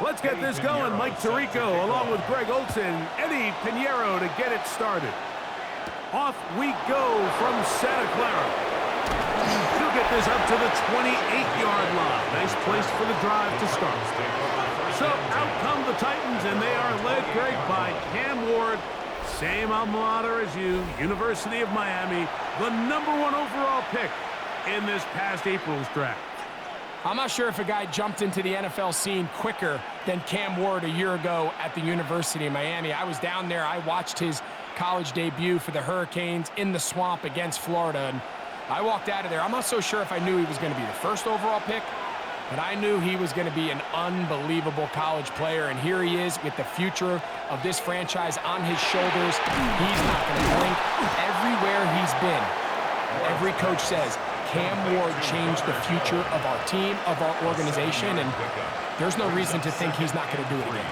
Let's get this going. Mike Tirico along with Greg Olson, Eddie Pinheiro to get it started. Off we go from Santa Clara. He'll get this up to the 28-yard line. Nice place for the drive to start. So out come the Titans, and they are led, Greg, by Cam Ward. Same alma mater as you, University of Miami, the #1 overall pick in this past April's draft. I'm not sure if a guy jumped into the NFL scene quicker than Cam Ward a year ago at the University of Miami. I was down there. I watched his college debut for the Hurricanes in the swamp against Florida, and I walked out of there. I'm not so sure if I knew he was going to be the first overall pick, but I knew he was going to be an unbelievable college player, and here he is with the future of this franchise on his shoulders. He's not going to blink. Everywhere he's been, every coach says, Cam Ward changed the future of our team, of our organization, and there's no reason to think he's not going to do it again.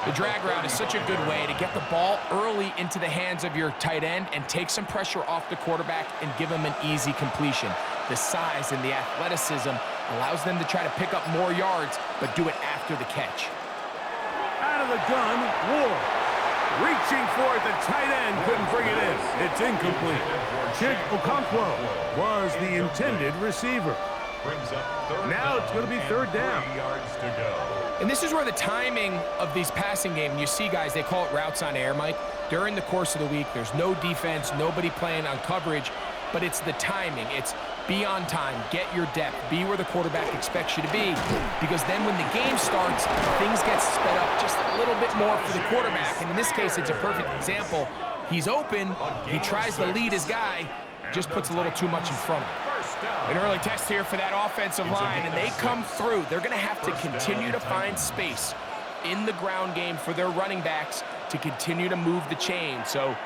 The drag route is such a good way to get the ball early into the hands of your tight end and take some pressure off the quarterback and give him an easy completion. The size and the athleticism allows them to try to pick up more yards, but do it after the catch. Out of the gun, Ward. Reaching for it, the tight end couldn't bring it in. It's incomplete. Chig Okonkwo was the intended receiver. Now it's going to be third down. And this is where the timing of these passing games, you see guys, they call it routes on air, Mike. During the course of the week, there's no defense, nobody playing on coverage, but it's the timing. It's be on time, get your depth, be where the quarterback expects you to be, because then when the game starts, things get sped up just a little bit more for the quarterback. And in this case, it's a perfect example. He's open, he tries to lead his guy, just puts a little too much in front of him. An early test here for that offensive line, and they come through. They're going to have to continue to find space in the ground game for their running backs to continue to move the chain. So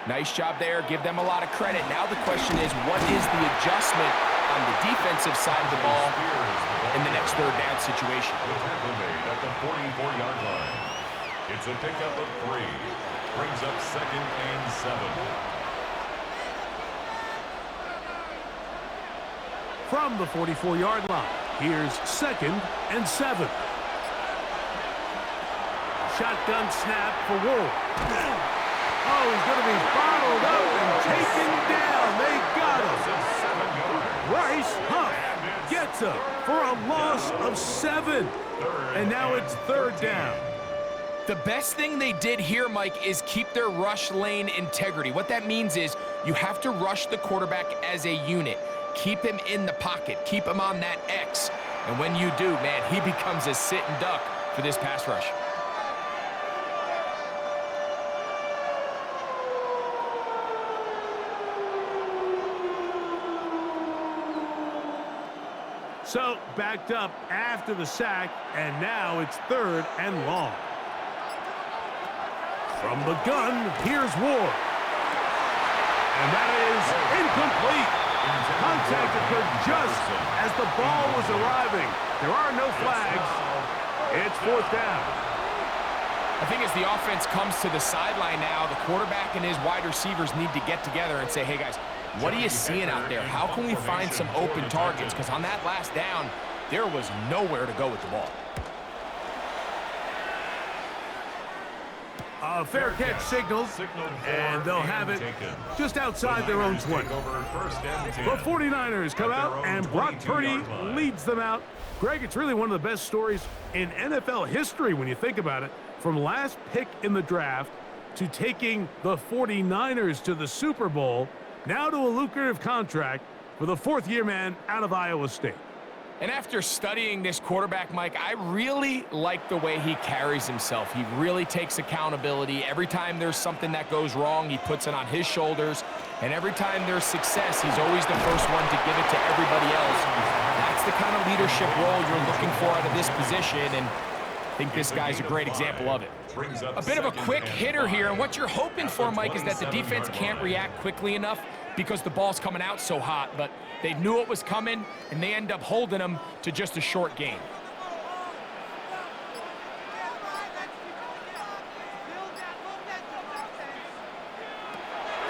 nice job there. Give them a lot of credit. Now the question is, what is the adjustment on the defensive side of the ball in the next third down situation? At the 44-yard line. It's a pickup of 3. Brings up 2nd and 7. From the 44-yard line, here's 2nd and 7. Shotgun snap for Ward. Oh, he's going to be bottled up and taken down. They got him. Rice Huff gets him for a loss of 7. And now it's third down. The best thing they did here, Mike, is keep their rush lane integrity. What that means is you have to rush the quarterback as a unit. Keep him in the pocket. Keep him on that X. And when you do, man, he becomes a sit and duck for this pass rush. So backed up after the sack, and now it's third and long. From the gun, here's Ward. And that is incomplete. Contact occurred just as the ball was arriving. There are no flags. It's fourth down. I think as the offense comes to the sideline now, the quarterback and his wide receivers need to get together and say, hey, guys, what are you seeing out there? How can we find some open targets? Because on that last down, there was nowhere to go with the ball. A fair catch signaled, and they'll have it just outside their own 20. The 49ers come out, and Brock Purdy leads them out. Greg, it's really one of the best stories in NFL history when you think about it. From last pick in the draft to taking the 49ers to the Super Bowl, now to a lucrative contract for the fourth-year man out of Iowa State. And after studying this quarterback, Mike, I really like the way he carries himself. He really takes accountability. Every time there's something that goes wrong, he puts it on his shoulders. And every time there's success, he's always the first one to give it to everybody else. That's the kind of leadership role you're looking for out of this position, and I think this guy's a great example of it. A bit of a quick hitter here, and what you're hoping for, Mike, is that the defense can't react quickly enough because the ball's coming out so hot, but they knew it was coming, and they end up holding them to just a short gain.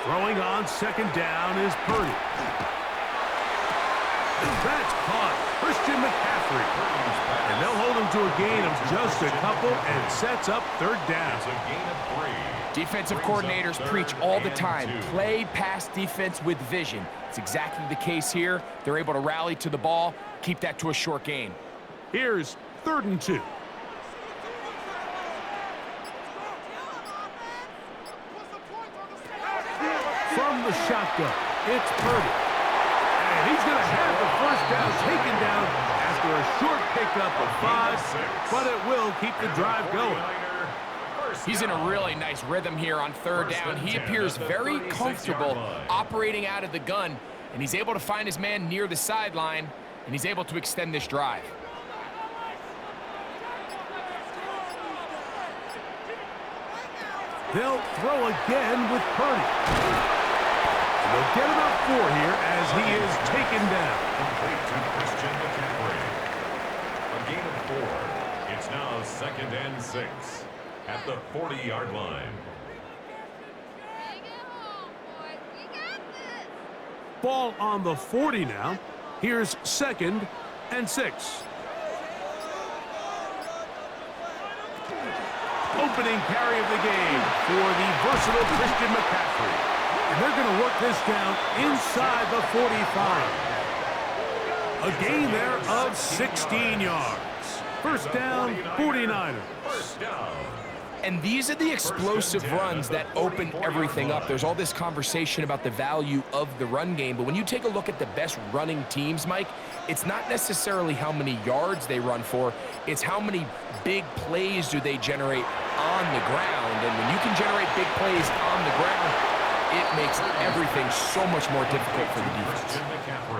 Throwing on second down is Purdy. That's caught. Christian McCaffrey. And they'll hold him to a gain of just a couple and sets up third down. It's a gain of 3. Defensive coordinators preach all the time, play pass defense with vision. It's exactly the case here. They're able to rally to the ball, keep that to a short gain. Here's 3rd and 2. From the shotgun, it's Parity. And he's going to have the first down taken down after a short pickup of 5, but it will keep the drive going. He's in a really nice rhythm here on 3rd down. He appears very comfortable operating out of the gun, and he's able to find his man near the sideline, and he's able to extend this drive. They'll throw again with Parity. They'll get about 4 here as he is taken down. Complete to Christian McCaffrey. A gain of 4. It's now 2nd and 6 at the 40-yard line. Ball on the 40 now. Here's 2nd and 6. Opening carry of the game for the versatile Christian McCaffrey. And they're going to work this down inside the 45. A gain there of 16 yards. First down, 49ers. First down. And these are the explosive runs that open everything up. There's all this conversation about the value of the run game, but when you take a look at the best running teams, Mike, it's not necessarily how many yards they run for, it's how many big plays do they generate on the ground. And when you can generate big plays on the ground, it makes everything so much more difficult for the defense.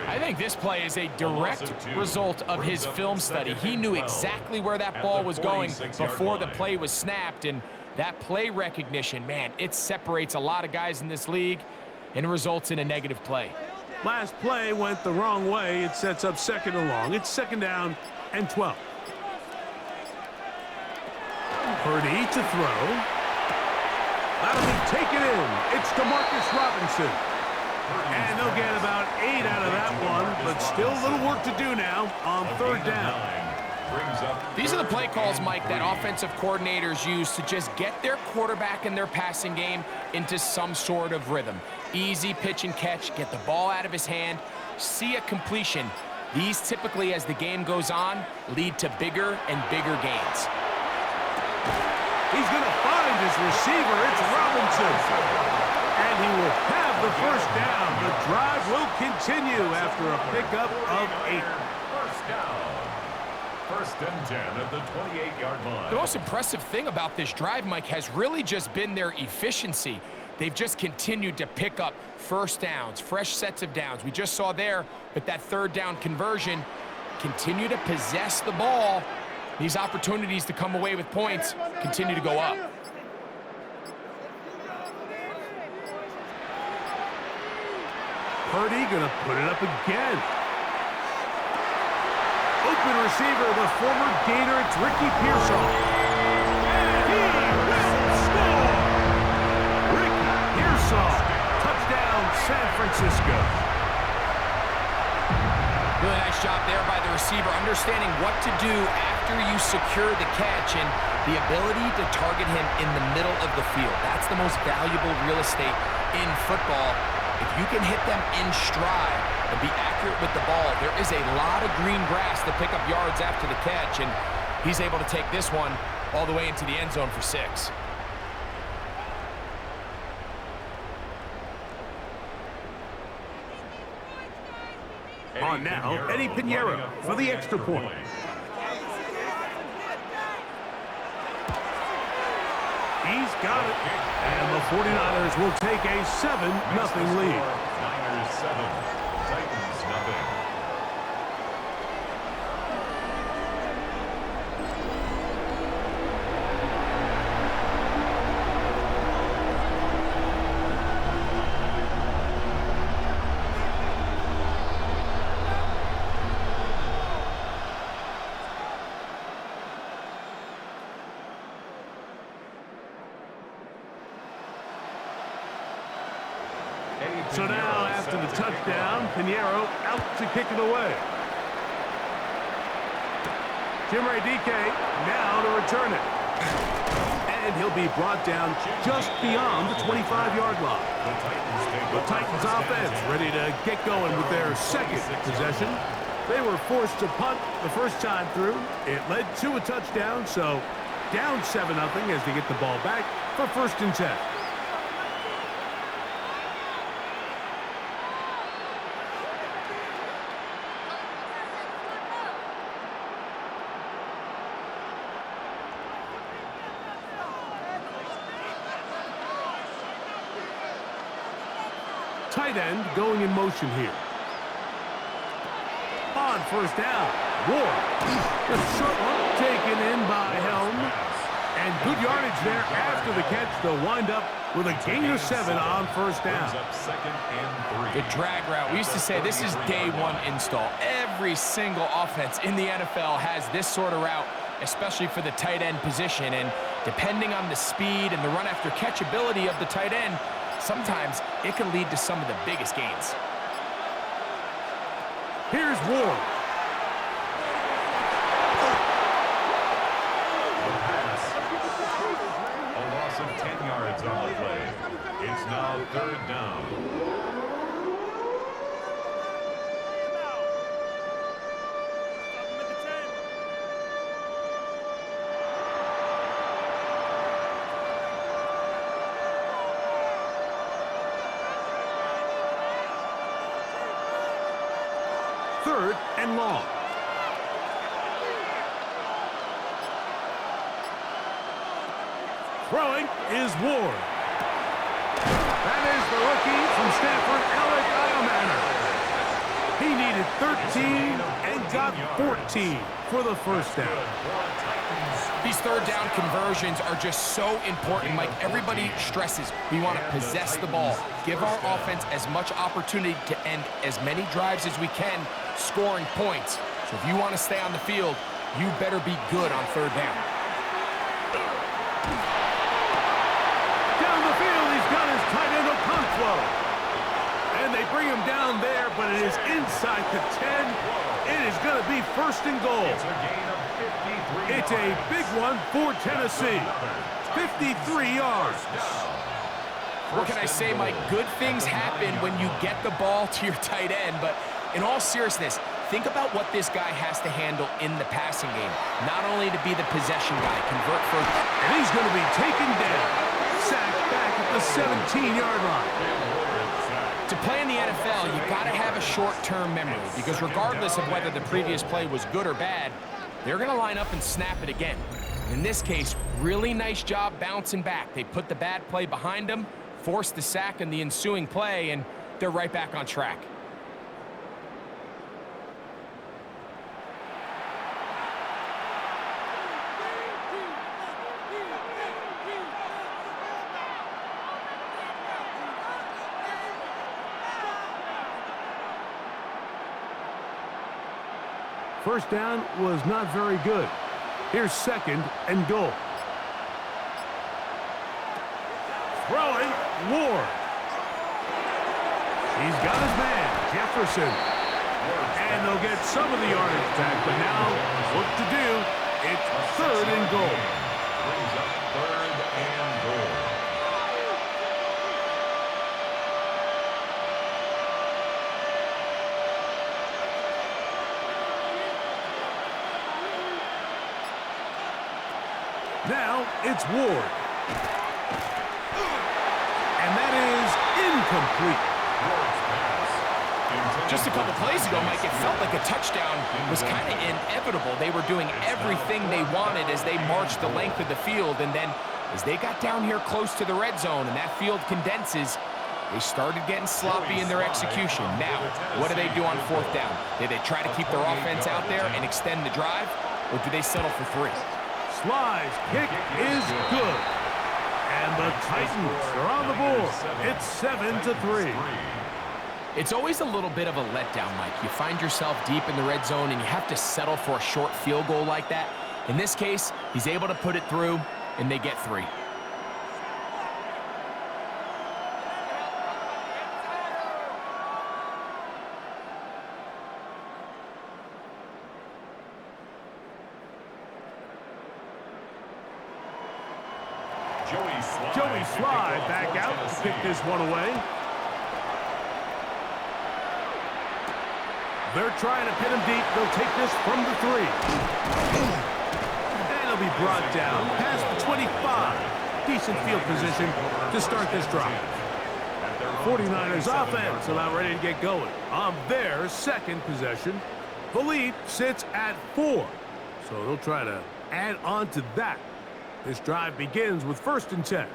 I think this play is a direct result of his film study. He knew exactly where that ball was going before the play was snapped, and that play recognition, man, it separates a lot of guys in this league and results in a negative play. Last play went the wrong way. It sets up 2nd and long. It's 2nd down and 12. Parity to throw. That'll be taken in. It's DeMarcus Robinson. And they'll get about 8 out of that one, but still a little work to do now on 3rd down. These are the play calls, Mike, that offensive coordinators use to just get their quarterback and their passing game into some sort of rhythm. Easy pitch and catch, get the ball out of his hand, see a completion. These typically, as the game goes on, lead to bigger and bigger gains. He's going to find his receiver. It's Robinson. And he will have the first down. The drive will continue after a pickup of 8. First down. 1st and 10 at the 28-yard line. The most impressive thing about this drive, Mike, has really just been their efficiency. They've just continued to pick up first downs, fresh sets of downs. We just saw there with that 3rd down conversion, continue to possess the ball. These opportunities to come away with points continue to go up. Parity going to put it up again. Open receiver, the former Gator, it's Ricky Pearson. And he will score! Ricky Pearson, touchdown San Francisco. Really nice job there by the receiver, understanding what to do after you secure the catch and the ability to target him in the middle of the field. That's the most valuable real estate in football. If you can hit them in stride and be accurate with the ball, there is a lot of green grass to pick up yards after the catch, and he's able to take this one all the way into the end zone for 6. On now, Eddie Pinheiro for the extra point. He's got it. And the 49ers will take a 7-0 lead. Niners 7, Titans nothing. So So now, after the touchdown, Pinheiro out to kick it away. Jimmy DK now to return it. And he'll be brought down just beyond the 25-yard line. The Titans offense ready to get going with their second possession. They were forced to punt the first time through. It led to a touchdown, so down 7-0 as they get the ball back for 1st and 10. Tight end going in motion here. On 1st down, Ward. The short one taken in by Helm. And good yardage there after the catch. They'll wind up with a gain of 7 on 1st down. The drag route. We used to say this is day one install. Every single offense in the NFL has this sort of route, especially for the tight end position. And depending on the speed and the run after catch ability of the tight end, sometimes it can lead to some of the biggest gains. Here's Ward. The pass. A loss of 10 yards on the play. It's now 3rd down. Third and long. Throwing is Ward. That is the rookie from Stanford, All-Madden. He needed 13 and got 14 for the 1st down. These 3rd down conversions are just so important, Mike. Everybody stresses we want to possess the ball, give our offense as much opportunity to end as many drives as we can, scoring points. So if you want to stay on the field, you better be good on 3rd down. Down the field, he's got his tight end Okonkwo. And they bring him down there, but it is inside the 10. It is going to be 1st and goal. It's a big one for Tennessee. 53 yards. What can I say, Mike? Good things happen when you get the ball to your tight end, but in all seriousness, think about what this guy has to handle in the passing game. Not only to be the possession guy, convert further. And he's going to be taken down. Sacked back at the 17-yard line. To play in the NFL, you got to have a short-term memory, because regardless of whether the previous play was good or bad, they're going to line up and snap it again. In this case, really nice job bouncing back. They put the bad play behind them, forced the sack in the ensuing play, and they're right back on track. First down was not very good. Here's 2nd and goal. Throwing, Ward. He's got his man, Jefferson. And they'll get some of the yardage back, but now what to do? It's 3rd and goal. Brings up 3rd and goal. Now it's Ward. And that is incomplete. Just a couple plays ago, Mike, it felt like a touchdown was kind of inevitable. They were doing everything they wanted as they marched the length of the field, and then as they got down here close to the red zone and that field condenses, they started getting sloppy in their execution. Now, what do they do on 4th down? Do they try to keep their offense out there and extend the drive, or do they settle for 3? Sly's kick is good. And the Titans are on the board. It's 7-3. It's always a little bit of a letdown, Mike. You find yourself deep in the red zone and you have to settle for a short field goal like that. In this case, he's able to put it through, and they get 3. Joey Slide back out to kick this one away. They're trying to pin him deep. They'll take this from the 3. And he'll be brought down past the 25. Decent field position to start this drive. 49ers offense about ready to get going on their second possession. The lead sits at 4. So they'll try to add on to that. This drive begins with 1st and 10.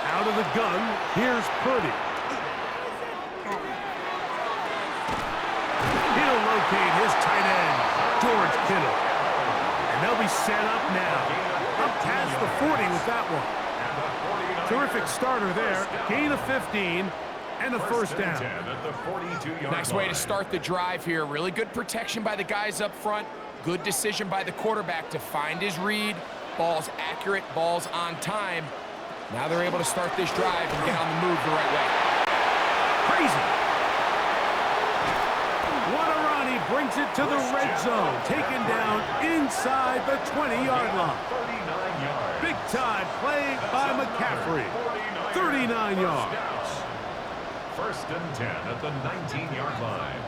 Out of the gun, here's Parity. He'll locate his tight end, George Kittle. And they'll be set up now. Up past the 40 with that one. Terrific starter there. Gain of 15 and a first down. Nice way to start the drive here. Really good protection by the guys up front. Good decision by the quarterback to find his read. Ball's accurate, ball's on time. Now they're able to start this drive and get on the move the right way. Crazy. What a run. He brings it to the red zone. Taken down inside the 20-yard line. Big time play by McCaffrey. 39 yards. 1st and 10 at the 19-yard line.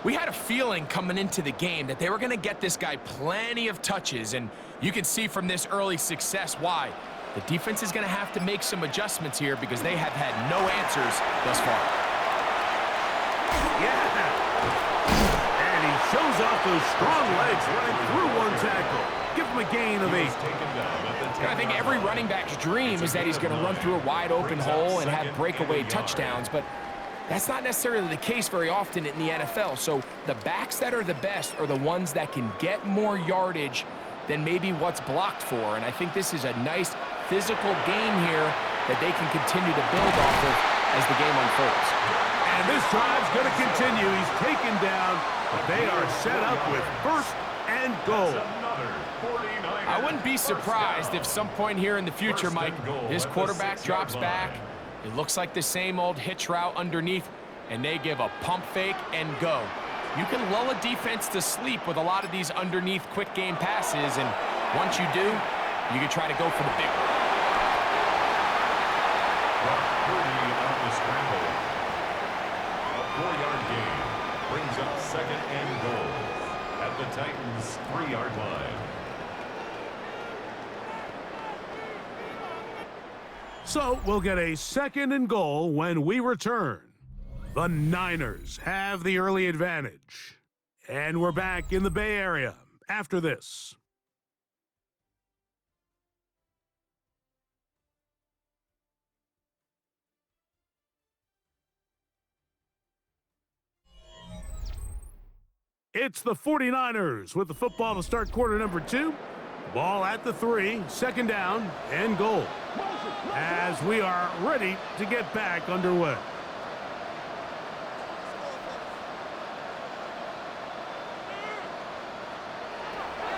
We had a feeling coming into the game that they were going to get this guy plenty of touches, and you can see from this early success why. The defense is going to have to make some adjustments here because they have had no answers thus far. Yeah. And he shows off those strong legs running through one tackle. Give him a gain of 8. I think every running back's dream is that he's going to run through a wide open hole and have breakaway touchdowns, but that's not necessarily the case very often in the NFL. So the backs that are the best are the ones that can get more yardage than maybe what's blocked for. And I think this is a nice physical game here that they can continue to build off of as the game unfolds. And this drive's going to continue. He's taken down, but they are set up with 1st and goal. I wouldn't be surprised if some point here in the future, Mike, this quarterback drops back. It looks like the same old hitch route underneath, and they give a pump fake and go. You can lull a defense to sleep with a lot of these underneath quick game passes, and once you do, you can try to go for the big one. On the scramble. A 4-yard gain brings up 2nd and goal at the Titans' 3-yard line. So we'll get a 2nd and goal when we return. The Niners have the early advantage. And we're back in the Bay Area after this. It's the 49ers with the football to start quarter number 2. Ball at the 3, 2nd down and goal. As we are ready to get back underway.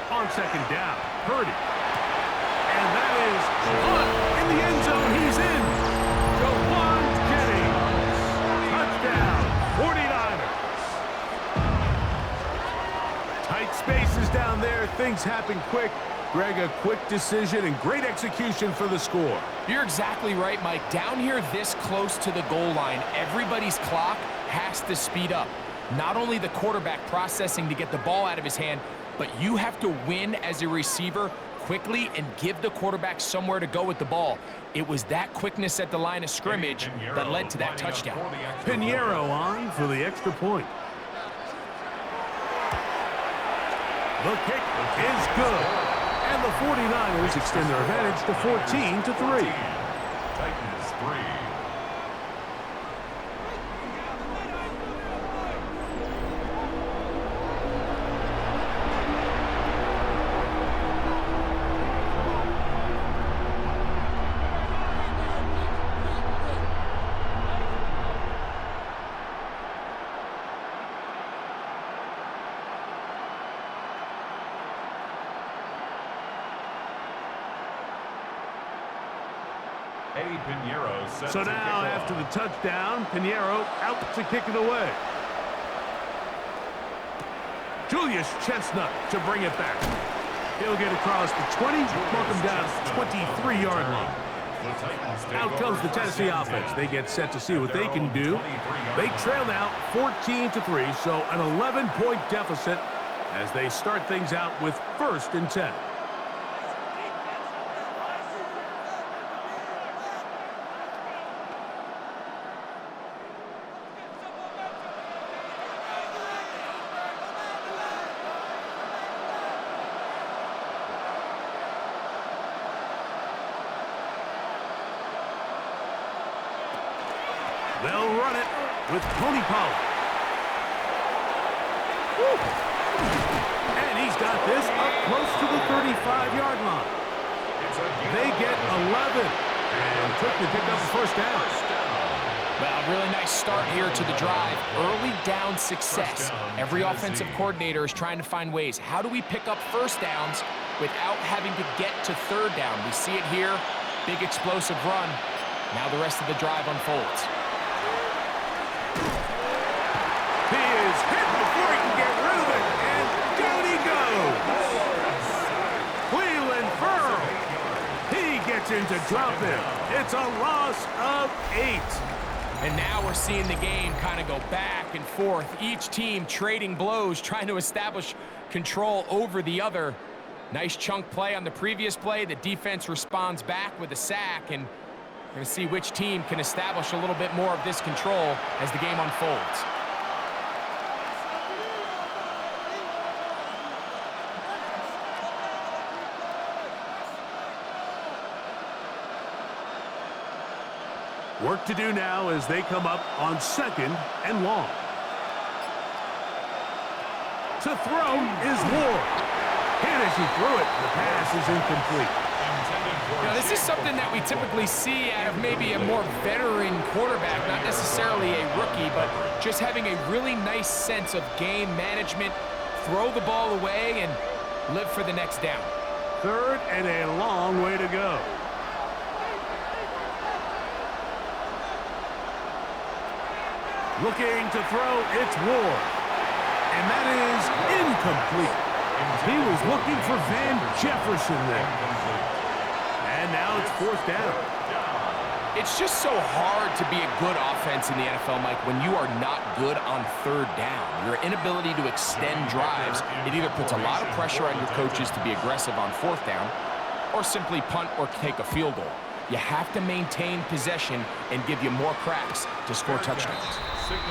On 2nd down, Parity. And that is caught in the end zone. He's in. Jawan Jennings. Touchdown, 49ers. Tight spaces down there. Things happen quick. Greg, a quick decision and great execution for the score. You're exactly right, Mike. Down here this close to the goal line, everybody's clock has to speed up. Not only the quarterback processing to get the ball out of his hand, but you have to win as a receiver quickly and give the quarterback somewhere to go with the ball. It was that quickness at the line of scrimmage that led to that touchdown. Pinheiro on for the extra point. The kick is good. And the 49ers extend their advantage to 14-3. Titans 3. Eddie Pinheiro set So to now, kick after off. the touchdown, Pinheiro out to kick it away. Julius Chestnut to bring it back. He'll get across the 20, mark him down at the 23-yard line. The Titans take Out comes over the Tennessee first and offense. 10 They get set to see what at they their can own do. 23-yard They line. trail now 14-3, so an 11-point deficit as they start things out with 1st and 10. They'll run it with Tony Pollard. Woo. And he's got this up close to the 35-yard line. They get 11 and quickly pick up the first down. Well, really nice start here to the drive. Early down success. Every offensive coordinator is trying to find ways. How do we pick up first downs without having to get to third down? We see it here. Big explosive run. Now the rest of the drive unfolds. He is hit before he can get rid of it, and down he goes. Cleveland Ferrell. He gets into drop it. It's a loss of 8. And now we're seeing the game kind of go back and forth. Each team trading blows, trying to establish control over the other. Nice chunk play on the previous play. The defense responds back with a sack, and we're going to see which team can establish a little bit more of this control as the game unfolds. Work to do now as they come up on 2nd and long. To throw is Ward. And as he threw it, the pass is incomplete. Now, this is something that we typically see out of maybe a more veteran quarterback, not necessarily a rookie, but just having a really nice sense of game management, throw the ball away, and live for the next down. 3rd and a long way to go. Looking to throw, it's Ward. And that is incomplete. He was looking for Van Jefferson there. And now it's 4th down. It's just so hard to be a good offense in the NFL, Mike, when you are not good on 3rd down. Your inability to extend drives, it either puts a lot of pressure on your coaches to be aggressive on 4th down or simply punt or take a field goal. You have to maintain possession and give you more cracks to score touchdowns.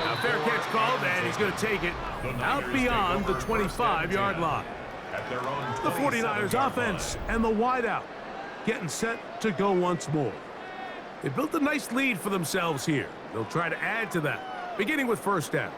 Now, fair catch called, and he's going to take it out beyond the 25-yard line. The 49ers offense and the wideout getting set to go once more. They built a nice lead for themselves here. They'll try to add to that, beginning with 1st down.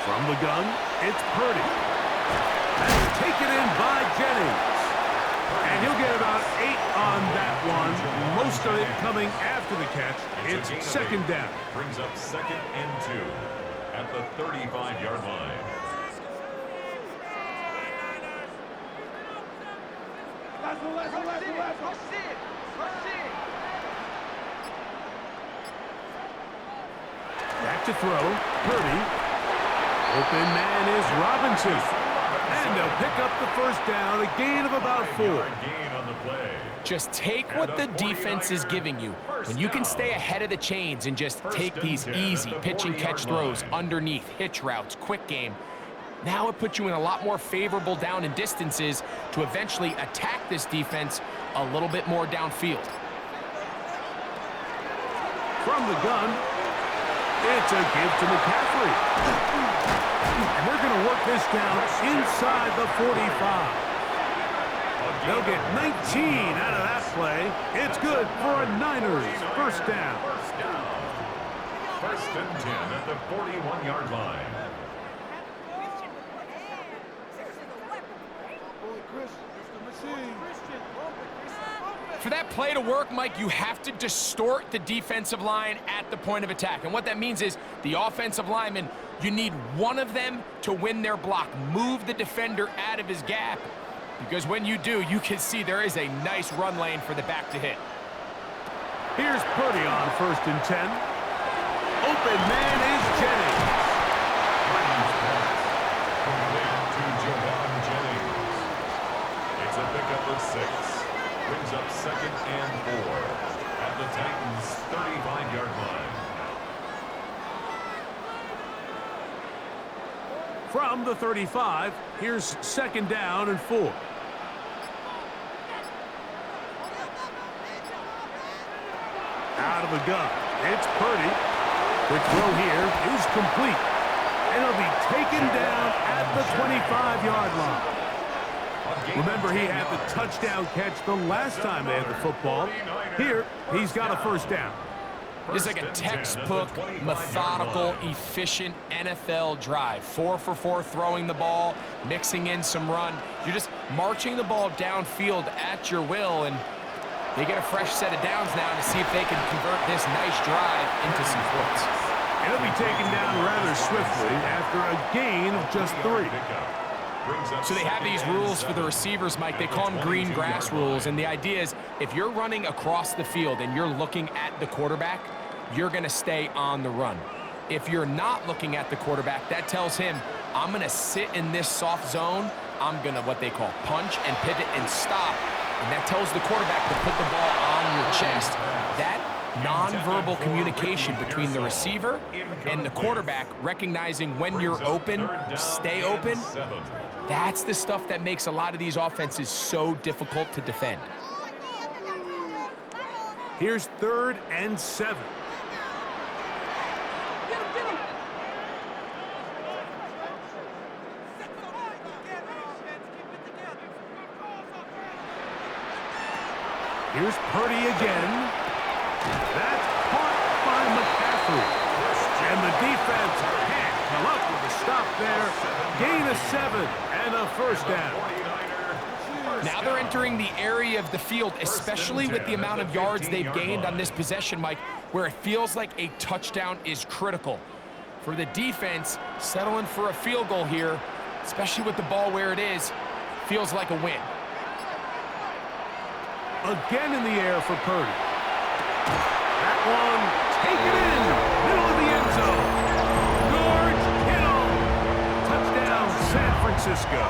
From the gun, it's Parity. That's taken in by Jennings. And he'll get about 8 on that one. Most of it coming after the catch. It's 2nd down. Brings up 2nd and 2 at the 35-yard line. Back to throw, Parity. Open man is Robinson. And they'll pick up the 1st down, a gain of about 4. Gain on the play. Just take what the defense is giving you. When you can stay ahead of the chains and just take these easy pitch and catch throws underneath, hitch routes, quick game, now it puts you in a lot more favorable down and distances to eventually attack this defense a little bit more downfield. From the gun, it's a give to McCaffrey. And they're going to work this down inside the 45. They'll get 19 out of that play. It's good for a Niners 1st down. 1st and 10 at the 41-yard line. For that play to work, Mike, you have to distort the defensive line at the point of attack. And what that means is the offensive lineman, you need one of them to win their block. Move the defender out of his gap. Because when you do, you can see there is a nice run lane for the back to hit. Here's Purdy on 1st and 10. Open man is Jennings. It's a pickup of 6. Brings up 2nd and 4 at the Titans' 35-yard line. From the 35, here's 2nd down and 4. Out of the gun, it's Purdy. The throw here is complete. And it'll be taken down at the 25-yard line. Remember, he had the touchdown catch the last time they had the football. Here, he's got a 1st down. It's like a textbook, methodical, efficient NFL drive. 4 for 4 throwing the ball, mixing in some run. You're just marching the ball downfield at your will, and they get a fresh set of downs now to see if they can convert this nice drive into some points. It'll be taken down rather swiftly after a gain of just 3. So they have these rules for the receivers, Mike. They call them green grass rules, and the idea is if you're running across the field and you're looking at the quarterback, you're going to stay on the run. If you're not looking at the quarterback, that tells him, I'm going to sit in this soft zone. I'm going to, what they call, punch and pivot and stop, and that tells the quarterback to put the ball on your chest. That nonverbal communication between the receiver and the quarterback, recognizing when you're open, stay open, that's the stuff that makes a lot of these offenses so difficult to defend. Here's 3rd and 7. Here's Purdy again. That's caught by McCaffrey. And the defense can't come up with a stop there. Gain of 7 and a 1st down. Now they're entering the area of the field, especially with the amount of yards they've gained on this possession, Mike, where it feels like a touchdown is critical. For the defense, settling for a field goal here, especially with the ball where it is, feels like a win. Again in the air for Purdy. That one taken in, middle of the end zone. George Kittle. Touchdown, San Francisco.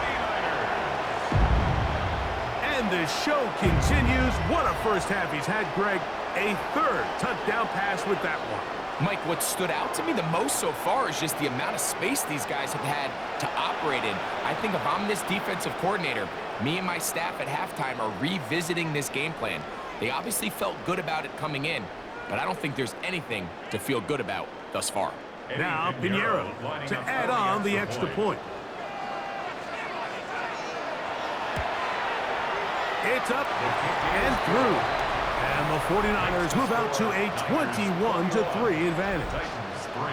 And the show continues. What a first half he's had, Greg. A 3rd touchdown pass with that one. Mike, what stood out to me the most so far is just the amount of space these guys have had to operate in. I think if I'm this defensive coordinator, me and my staff at halftime are revisiting this game plan. They obviously felt good about it coming in, but I don't think there's anything to feel good about thus far. Now Pinheiro to add on the extra point. It's up and through. And the 49ers move out to a 21-3 advantage. Titans 3.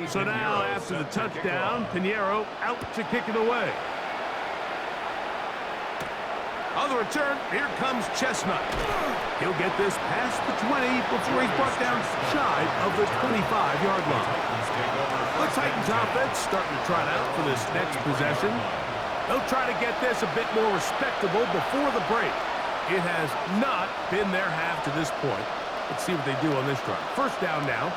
So now, after the touchdown, Pinheiro out to kick it away. On the return, here comes Chestnut. He'll get this past the 20 before he's brought down shy of the 25-yard line. The Titans offense starting to trot out for this next possession. They'll try to get this a bit more respectable before the break. It has not been their half to this point. Let's see what they do on this drive. 1st down now.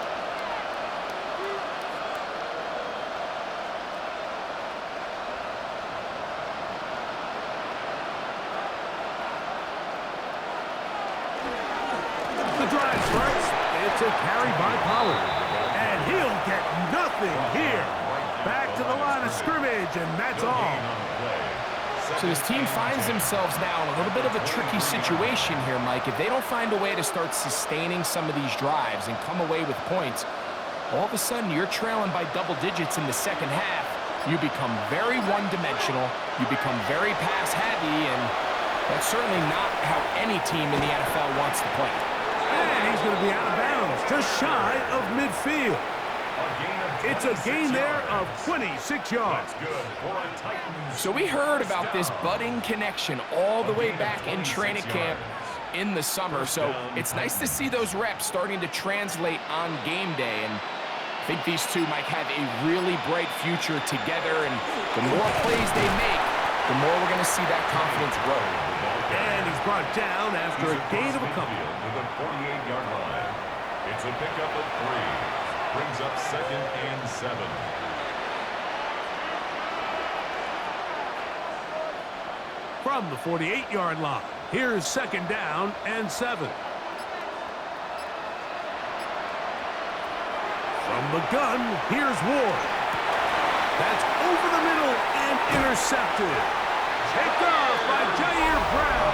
It's a carry by Pollard. And he'll get nothing here. Back to the line of scrimmage, and that's all. So this team finds themselves now in a little bit of a tricky situation here, Mike. If they don't find a way to start sustaining some of these drives and come away with points, all of a sudden you're trailing by double digits in the second half. You become very one-dimensional. You become very pass-heavy, and that's certainly not how any team in the NFL wants to play. And he's going to be out of bounds, just shy of midfield. It's a gain there of 26 yards. So we heard about this budding connection all the way back in training camp in the summer. So it's nice to see those reps starting to translate on game day. And I think these two might have a really bright future together. And the more plays they make, the more we're going to see that confidence grow. And he's brought down after a gain of a couple. To the 48-yard line. It's a pickup of 3. Brings up 2nd and 7. From the 48-yard line, here's 2nd down and 7. From the gun, here's Ward. That's over the middle and intercepted. Picked off by Jair Brown.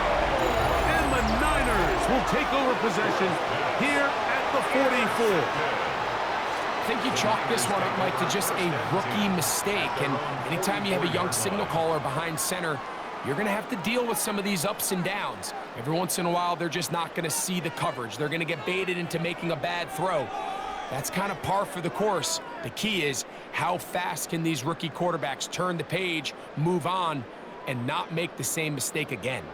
And the Niners will take over possession here at the 44. I think you chalk this one up, Mike, to just a rookie mistake. And anytime you have a young signal caller behind center, you're going to have to deal with some of these ups and downs. Every once in a while, they're just not going to see the coverage. They're going to get baited into making a bad throw. That's kind of par for the course. The key is how fast can these rookie quarterbacks turn the page, move on, and not make the same mistake again.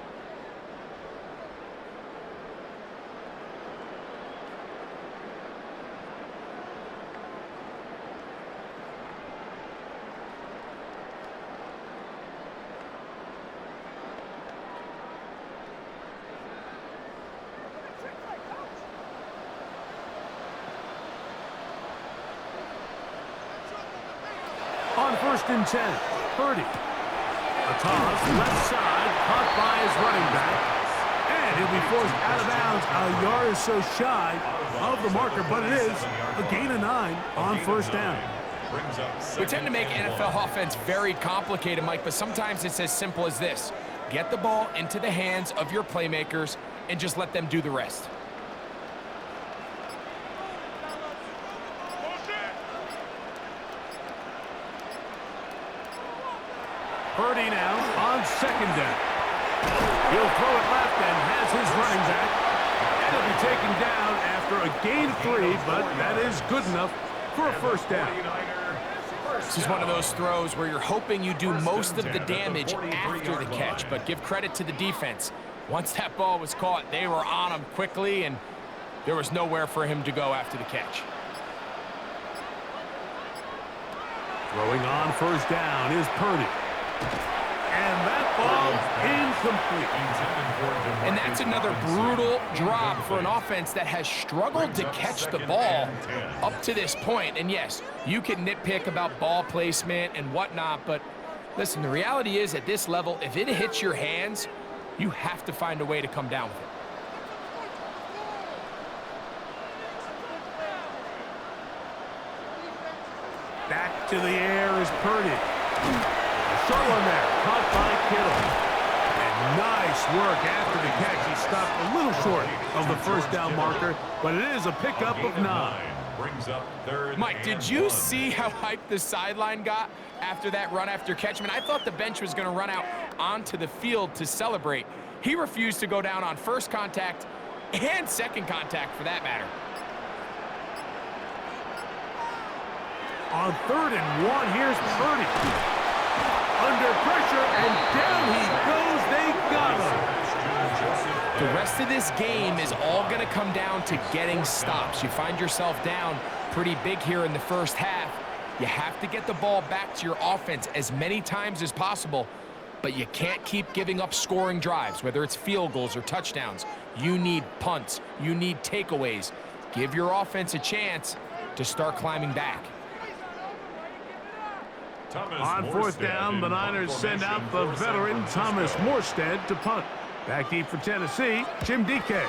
On 1st and 10, Parity. A toss, left side, caught by his running back. And he'll be forced out of bounds a yard or so shy of the marker, but it is a gain of 9 on 1st down. We tend to make NFL offense very complicated, Mike, but sometimes it's as simple as this. Get the ball into the hands of your playmakers and just let them do the rest. Parity now on 2nd down. He'll throw it left and has his running back. And he'll be taken down after a gain of 3, but that is good enough for a 1st down. This is one of those throws where you're hoping you do most of the damage after the catch, but give credit to the defense. Once that ball was caught, they were on him quickly, and there was nowhere for him to go after the catch. Throwing on 1st down is Parity. And that ball incomplete. And that's another brutal drop for an offense that has struggled to catch the ball up to this point. And yes, you can nitpick about ball placement and whatnot, but listen, the reality is at this level, if it hits your hands, you have to find a way to come down with it. Back to the air is Parity. Short one there, caught by Kittle. And nice work after the catch. He stopped a little short of the 1st down marker, but it is a pickup of 9. Mike, did you see how hyped the sideline got after that run after catch? I mean, I thought the bench was going to run out onto the field to celebrate. He refused to go down on 1st contact and 2nd contact for that matter. On 3rd and 1, here's Parity. Under pressure, and down he goes. They got him. The rest of this game is all going to come down to getting stops. You find yourself down pretty big here in the 1st half. You have to get the ball back to your offense as many times as possible, but you can't keep giving up scoring drives, whether it's field goals or touchdowns. You need punts. You need takeaways. Give your offense a chance to start climbing back. On 4th down, the Niners send out the veteran Thomas Morstead to punt. Back deep for Tennessee, Jim DK.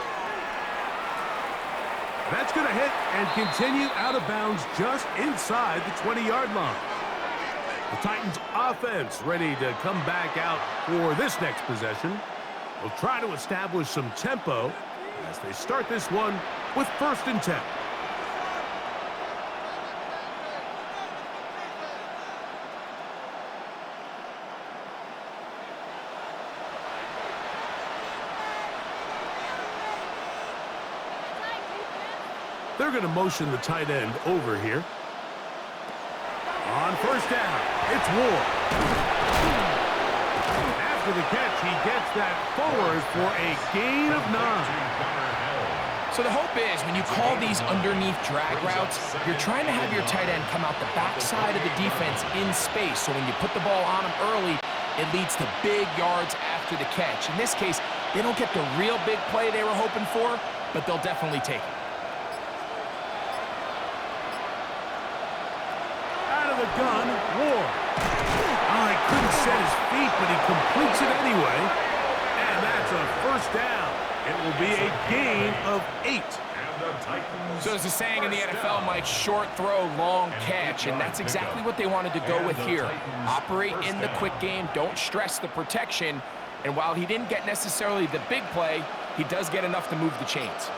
That's going to hit and continue out of bounds just inside the 20-yard line. The Titans offense ready to come back out for this next possession. They'll try to establish some tempo as they start this one with 1st and 10. They're going to motion the tight end over here. On 1st down, it's Ward. After the catch, he gets that forward for a gain of 9. So the hope is when you call these underneath drag routes, you're trying to have your tight end come out the backside of the defense in space. So when you put the ball on him early, it leads to big yards after the catch. In this case, they don't get the real big play they were hoping for, but they'll definitely take it. The gun, Ward. Oh, he couldn't set his feet, but he completes it anyway. And that's a 1st down. It will be a gain of 8. So there's a saying in the NFL, Mike, short throw, long catch, and that's exactly what they wanted to go with here. Operate in the quick game, don't stress the protection, and while he didn't get necessarily the big play, he does get enough to move the chains.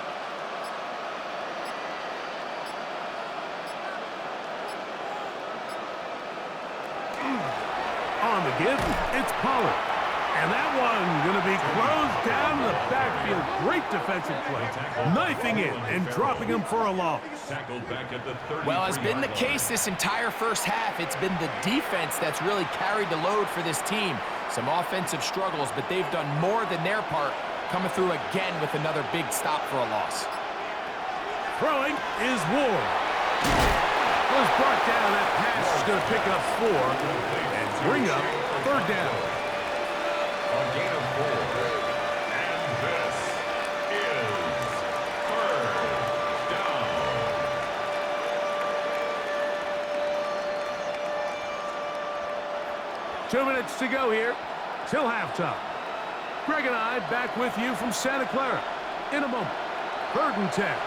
On the give, it's Pollard. And that one going to be closed down in the backfield. Great defensive play. Knifing in and dropping him for a loss. Well, as been the case this entire 1st half, it's been the defense that's really carried the load for this team. Some offensive struggles, but they've done more than their part, coming through again with another big stop for a loss. Throwing is Ward. Was brought down. That pass is going to pick up 4 and bring up 3rd down. A gain of 4. And this is 3rd down. 2 minutes to go here till halftime. Greg and I back with you from Santa Clara in a moment. 3rd and 10.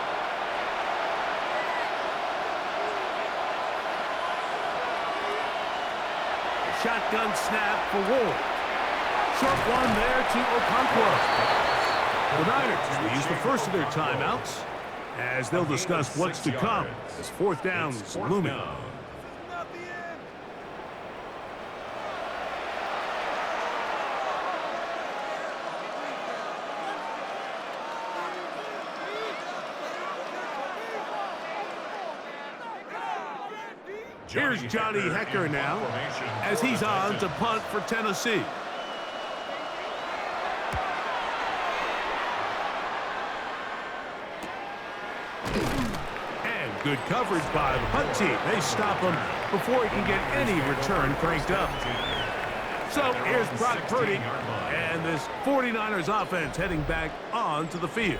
Shotgun snap for Ward. Short one there to Okonkwo. The Niners will use the first of their timeouts as they'll discuss what's to come as 4th down is looming. Here's Johnny Hecker now as he's on to punt for Tennessee. And good coverage by the punt team. They stop him before he can get any return cranked up. So here's Brock Purdy and this 49ers offense heading back onto the field.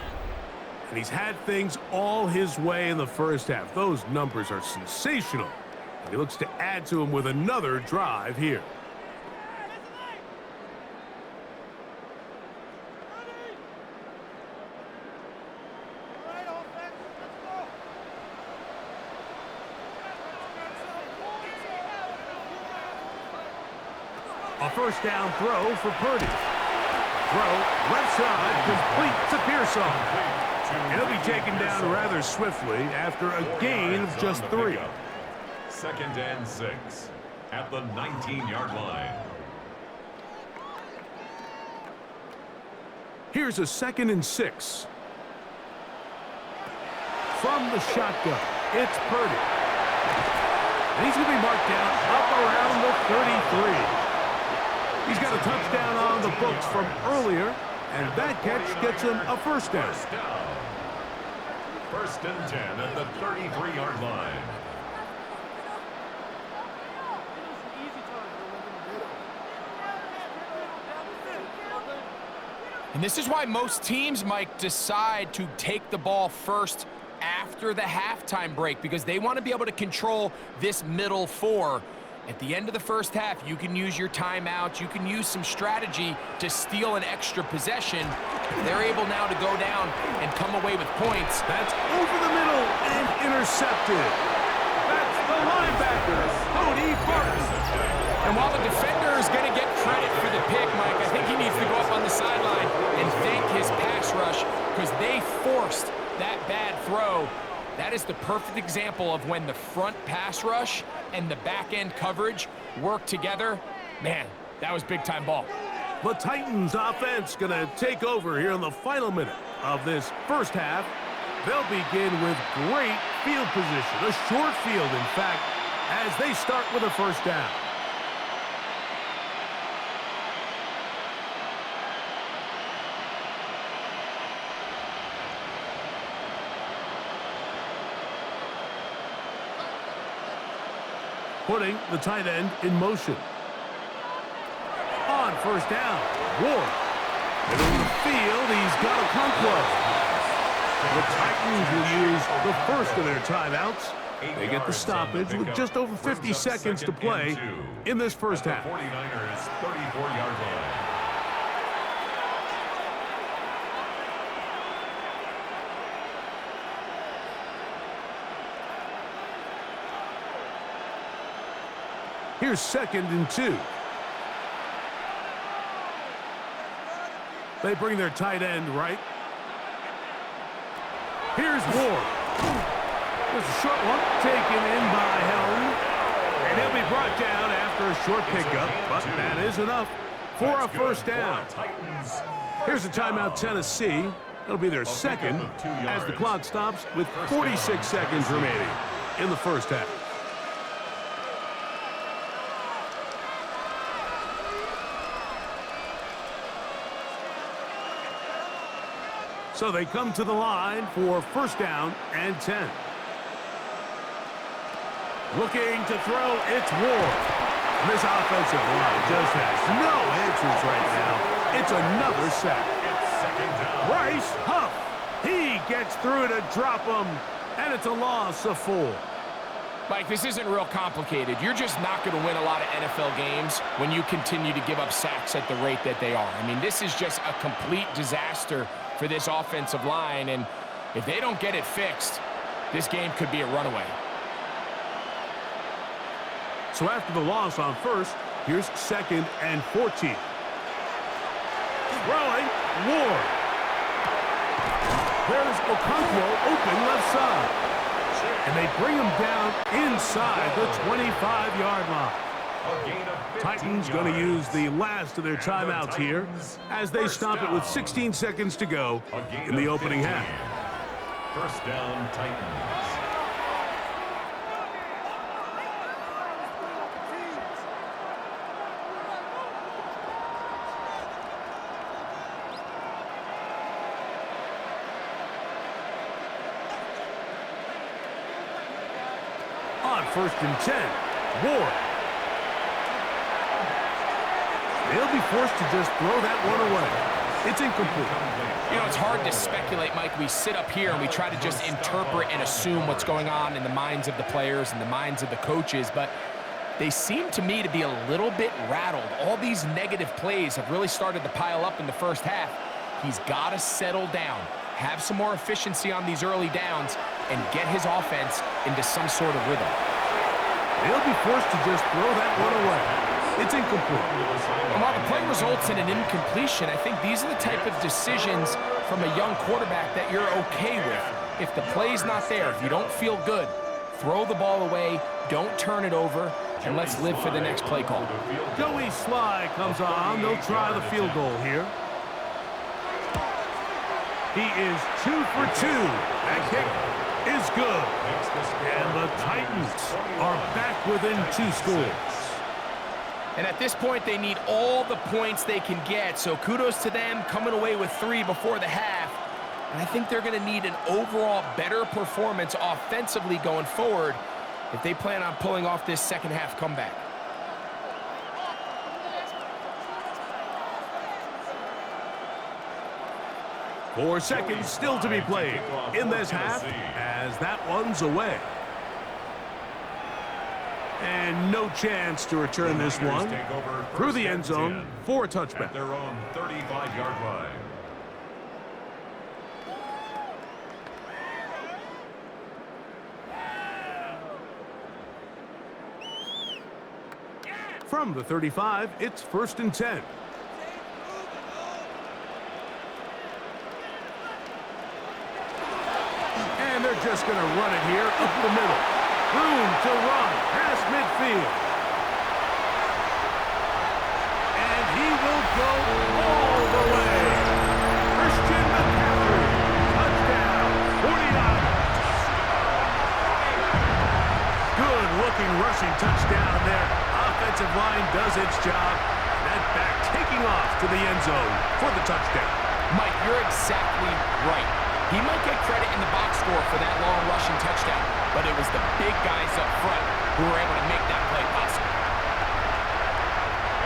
And he's had things all his way in the 1st half. Those numbers are sensational. He looks to add to him with another drive here. A 1st down throw for Purdy. Throw left side complete to Pearsall. He'll be taken down rather swiftly after a gain of just 3. 2nd and 6 at the 19-yard line. Here's a 2nd and 6. From the shotgun, it's Purdy. And he's going to be marked down up around the 33. He's got a touchdown on the books from earlier, and that catch gets him a 1st down. 1st and 10 at the 33-yard line. And this is why most teams, Mike, decide to take the ball first after the halftime break, because they want to be able to control this middle 4. At the end of the 1st half, you can use your timeouts, you can use some strategy to steal an extra possession. They're able now to go down and come away with points. That's over the middle and intercepted. That's the linebacker, Cody Parker. that bad throw, that is the perfect example of when the front pass rush and the back-end coverage work together. Man, that was big-time ball. The Titans offense going to take over here in the final minute of this first half. They'll begin with great field position, a short field, in fact, as they start with a first down. Putting the tight end in motion. On first down, Ward. Middle of the field, he's got a conquest. The Titans will use the first of their timeouts. They get the stoppage with just over 50 seconds to play in this first half. 49ers 34-yard line. Here's 2nd and 2. They bring their tight end right. Here's Ward. There's a short one taken in by Helm. And he'll be brought down after a short pickup. But that is enough for a first down. Here's a timeout, Tennessee. It'll be their second as the clock stops with 46 seconds remaining in the first half. So they come to the line for first down and 10. Looking to throw, it's Ward. And this offensive line just has no answers right now. It's another sack. Bryce Huff. He gets through to drop him, and it's a loss of 4. Mike, this isn't real complicated. You're just not going to win a lot of NFL games when you continue to give up sacks at the rate that they are. I mean, this is just a complete disaster for this offensive line, and if they don't get it fixed, this game could be a runaway. So after the loss on first, here's 2nd and 14. Throwing, Ward. There's Okonkwo open left side. And they bring him down inside the 25-yard line. Titans going to use the last of their timeouts here as they stop it with 16 seconds to go in the opening half. First down, Titans. On 1st and 10, Ward. They'll be forced to just throw that one away. It's incomplete. You know, it's hard to speculate, Mike. We sit up here and we try to just interpret and assume what's going on in the minds of the players and the minds of the coaches, but they seem to me to be a little bit rattled. All these negative plays have really started to pile up in the first half. He's got to settle down, have some more efficiency on these early downs, and get his offense into some sort of rhythm. They'll be forced to just throw that one away. It's incomplete. And while the play results in an incompletion, I think these are the type of decisions from a young quarterback that you're okay with. If the play's not there, if you don't feel good, throw the ball away, don't turn it over, and let's live for the next play call. Joey Sly comes on. They'll try the field goal here. He is 2 for 2. That kick is good. And the Titans are back within 2 scores. And at this point, they need all the points they can get. So kudos to them coming away with 3 before the half. And I think they're going to need an overall better performance offensively going forward if they plan on pulling off this second half comeback. Four seconds still to be played in this half as that one's away. And no chance to return this one through the end zone for a touchback. At their own 35-yard line. From the 35, it's 1st and 10. They're just going to run it here up the middle. Room to run past midfield. And he will go all the way. Christian McCaffrey. Touchdown. 49. Good-looking rushing touchdown there. Offensive line does its job. That back taking off to the end zone for the touchdown. Mike, you're exactly right. He might get credit in the box score for that long rushing touchdown, but it was the big guys up front who were able to make that play possible.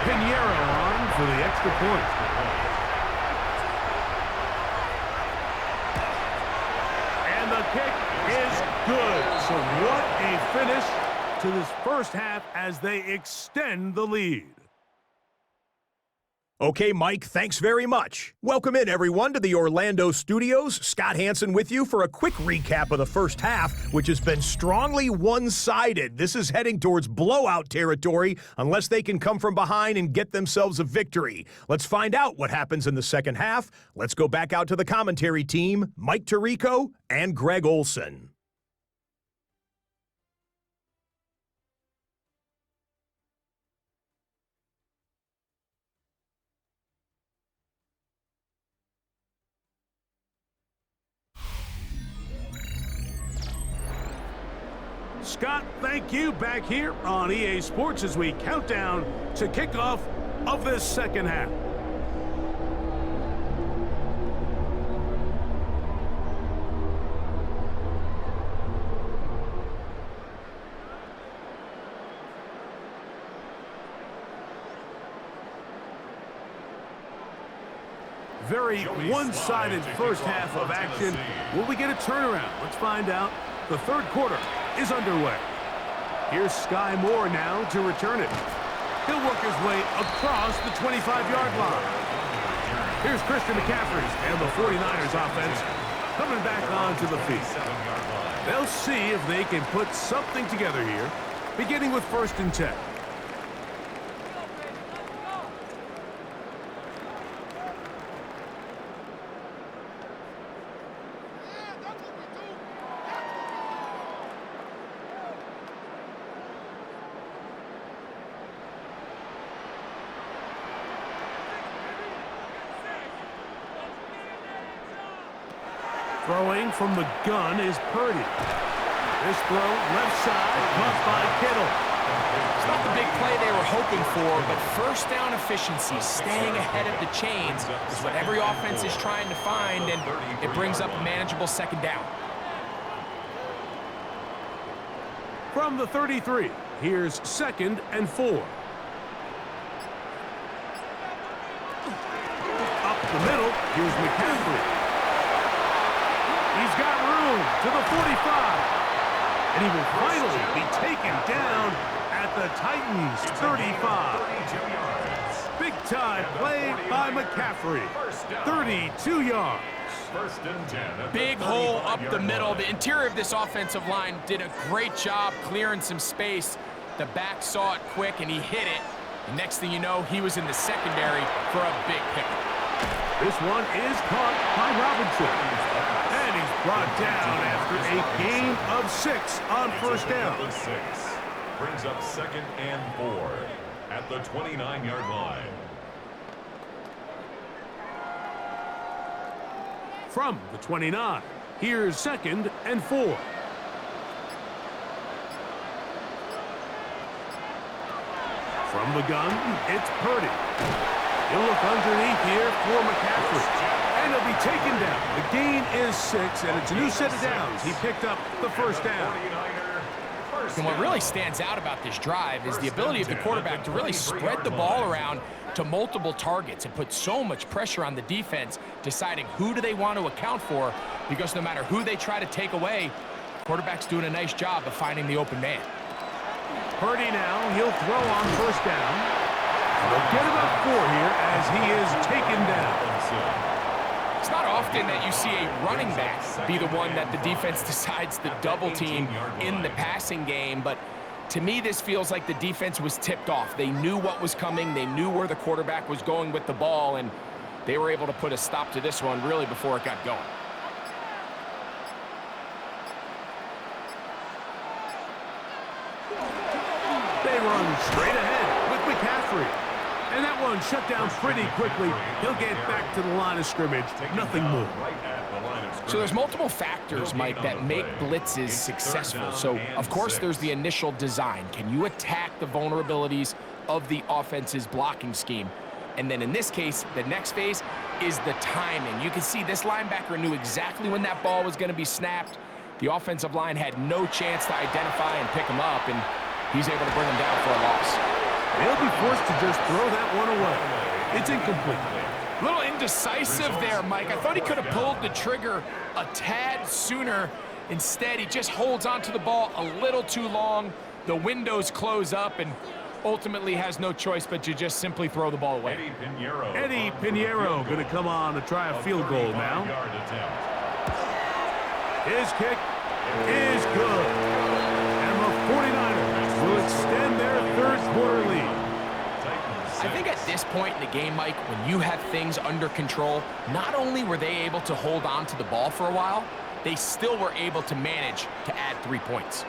Pinheiro on for the extra point. And the kick is good. So what a finish to this first half as they extend the lead. Okay, Mike, thanks very much. Welcome in, everyone, to the Orlando studios. Scott Hansen with you for a quick recap of the first half, which has been strongly one-sided. This is heading towards blowout territory unless they can come from behind and get themselves a victory. Let's find out what happens in the second half. Let's go back out to the commentary team, Mike Tirico and Greg Olson. Scott, thank you. Back here on EA Sports as we count down to kickoff of this second half. Very one-sided first half of action. Will we get a turnaround? Let's find out. The third quarter is underway. Here's Sky Moore now to return it. He'll work his way across the 25-yard line. Here's Christian McCaffrey and the 49ers offense coming back onto the field. They'll see if they can put something together here, beginning with 1st and 10. Throwing from the gun is Parity. This throw, left side, caught by Kittle. It's not the big play they were hoping for, but first down efficiency, staying ahead of the chains, is what every offense is trying to find, and it brings up a manageable second down. From the 33, here's 2nd and 4. Up the middle, here's McCaffrey. He's got room to the 45. And he will finally be taken down at the Titans' 35. Big time play by McCaffrey. 32 yards. Big hole up the middle. The interior of this offensive line did a great job clearing some space. The back saw it quick, and he hit it. The next thing you know, he was in the secondary for a big pickup. This one is caught by Robinson. And he's brought down after a gain of 6 on first down. Brings up 2nd and 4 at the 29-yard line. From the 29, here's 2nd and 4. From the gun, it's Parity. He'll look underneath here for McCaffrey. And he'll be taken down. The gain is 6, and it's a new set of downs. He picked up the first down. And what really stands out about this drive is the ability of the quarterback to really spread the ball around to multiple targets and put so much pressure on the defense, deciding who do they want to account for, because no matter who they try to take away, the quarterback's doing a nice job of finding the open man. Parity now, he'll throw on first down. They'll get about 4 here as he is taken down. It's not often that you see a running back be the one that the defense decides to double team in the passing game, but to me this feels like the defense was tipped off. They knew what was coming, they knew where the quarterback was going with the ball, and they were able to put a stop to this one really before it got going. They run straight ahead with McCaffrey. And that one shut down pretty quickly. He'll get back to the line of scrimmage. Nothing more. So there's multiple factors, Mike, that make blitzes successful. So, of course, there's the initial design. Can you attack the vulnerabilities of the offense's blocking scheme? And then in this case, the next phase is the timing. You can see this linebacker knew exactly when that ball was going to be snapped. The offensive line had no chance to identify and pick him up, and he's able to bring him down for a loss. They'll be forced to just throw that one away. It's incomplete. A little indecisive there, Mike. I thought he could have pulled the trigger a tad sooner. Instead, he just holds onto the ball a little too long. The windows close up, and ultimately has no choice but to just simply throw the ball away. Eddie Pinheiro going to come on to try a field goal now. His kick is good. And the 49ers will extend their third quarter lead. I think at this point in the game, Mike, when you have things under control, not only were they able to hold on to the ball for a while, they still were able to manage to add 3 points.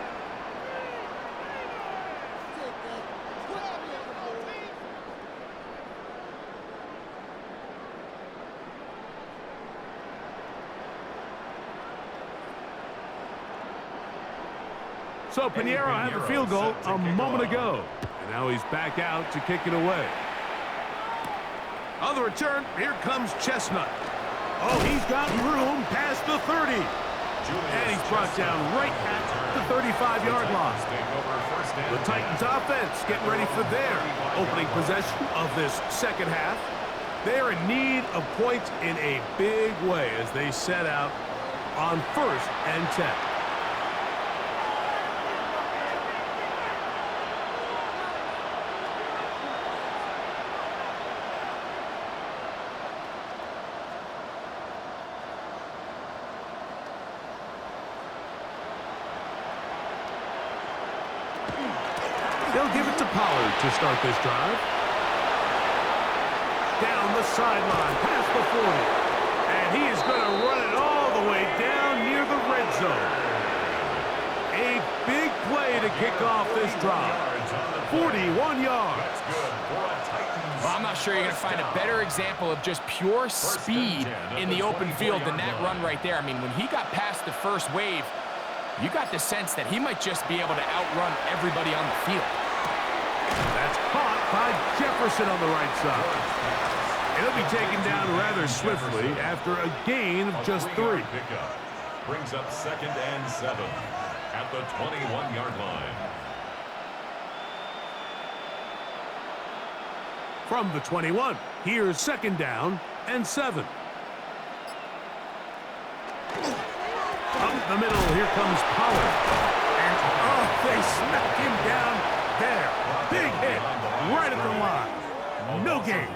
So Pinheiro had the field goal a moment ago. And now he's back out to kick it away. On the return, here comes Chestnut. Oh, he's got room past the 30. And he's brought down right at the 35-yard line. The Titans offense getting ready for their opening possession of this second half. They're in need of points in a big way as they set out on 1st and 10. They'll give it to Pollard to start this drive. Down the sideline, past the 40. And he is going to run it all the way down near the red zone. A big play to kick off this drive. 41 yards. Well, I'm not sure you're going to find a better example of just pure speed in the open field than that run right there. I mean, when he got past the first wave, you got the sense that he might just be able to outrun everybody on the field. That's caught by Jefferson on the right side. He'll be taken down rather swiftly after a gain of just 3. Brings up 2nd and 7 at the 21-yard line. From the 21, here's 2nd down and 7. Up the middle, here comes Pollard. And, oh, they smack him down there. Big hit right at the line. No gain.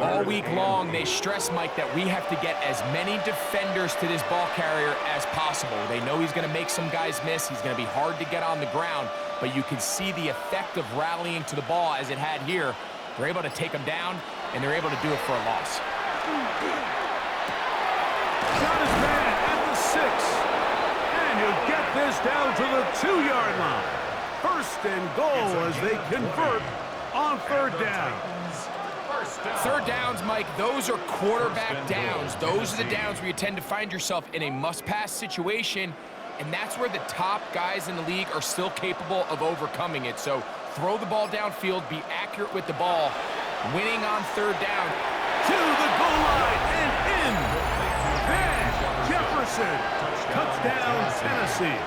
All week long, they stress, Mike, that we have to get as many defenders to this ball carrier as possible. They know he's going to make some guys miss. He's going to be hard to get on the ground. But you can see the effect of rallying to the ball as it had here. They're able to take him down, and they're able to do it for a loss. Got his man at the 6. And he'll get this down to the 2-yard line. 1st and goal as they convert on 3rd down. 3rd downs, Mike, those are quarterback downs. Those are the downs where you tend to find yourself in a must-pass situation, and that's where the top guys in the league are still capable of overcoming it. So throw the ball downfield, be accurate with the ball, winning on 3rd down. To the goal line and in. Then Jefferson cuts down Tennessee.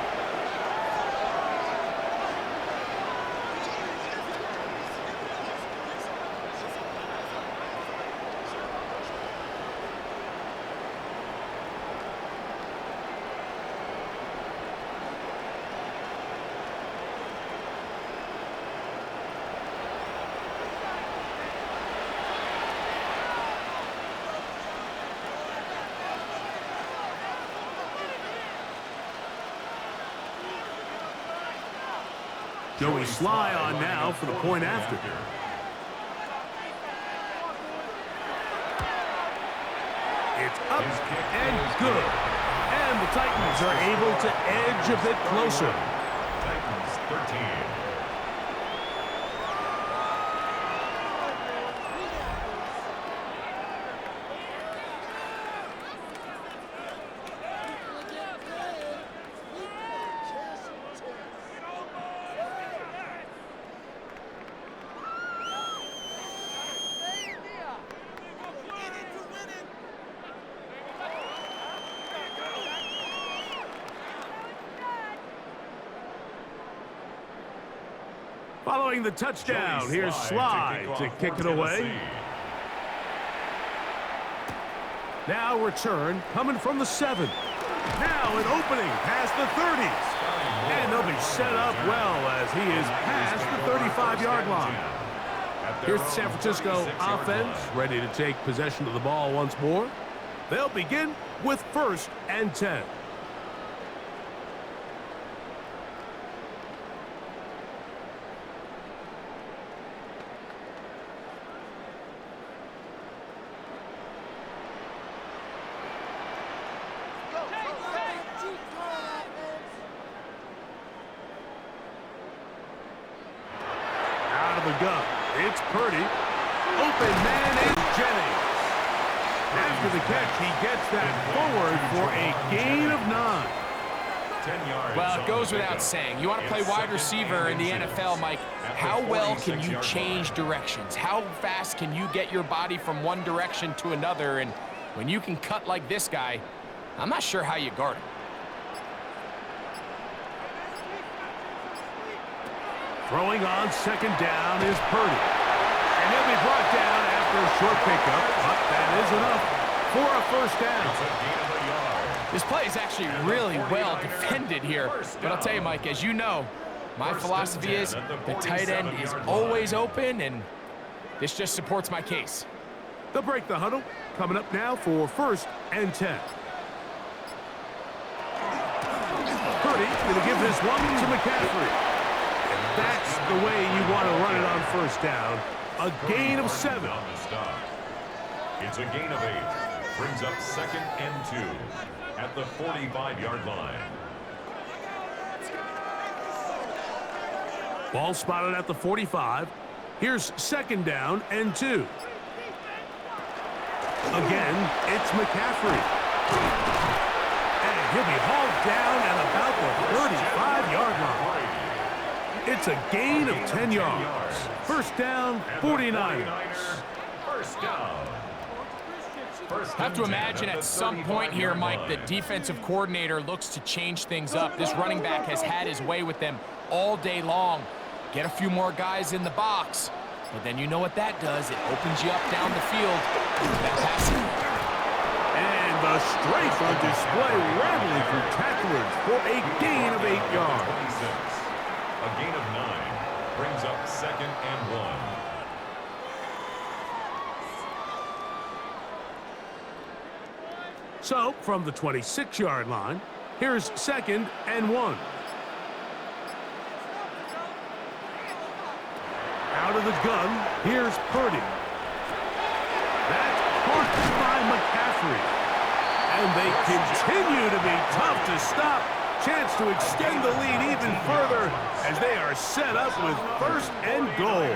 Joey Sly on now for the point after. It's up and good. And the Titans are able to edge a bit closer. Titans 13, Following the touchdown, here's Slide to kick it away. Now return coming from the 7. Now an opening past the 30s. And they'll be set up well as he is past the 35-yard line. Here's the San Francisco offense ready to take possession of the ball once more. They'll begin with 1st and 10. Gun. It's Purdy. Open man is Jennings. After the catch, he gets that forward for a gain of 9. 10 yards. Well, it goes without saying. You want to play wide receiver in the NFL, Mike. How well can you change directions? How fast can you get your body from one direction to another? And when you can cut like this guy, I'm not sure how you guard him. Throwing on 2nd down is Purdy. And he'll be brought down after a short pickup, but that is enough for a 1st down. This play is actually really well defended here. But I'll tell you, Mike, as you know, my philosophy is the tight end is always open, and this just supports my case. They'll break the huddle. Coming up now for 1st and 10. Purdy going to give this one to McCaffrey. That's the way you want to run it on 1st down. A gain of 7. It's a gain of 8. Brings up 2nd and 2 at the 45-yard line. Ball spotted at the 45. Here's 2nd down and 2. Again, it's McCaffrey. And he'll be hauled down at about the 35-yard line. It's a gain of 10 yards. 1st down, 49ers. 1st down. Have to imagine at some point here, Mike, the defensive coordinator looks to change things up. This running back has had his way with them all day long. Get a few more guys in the box, but then you know what that does. It opens you up down the field. That passing. And the strength on display rattling through tacklers for a gain of 8 yards. 26. A gain of 9 brings up 2nd and 1. So, from the 26-yard line, here's 2nd and 1. Out of the gun, here's Purdy. That's caught by McCaffrey. And they continue to be tough to stop. Chance to extend the lead even further as they are set up with 1st and goal.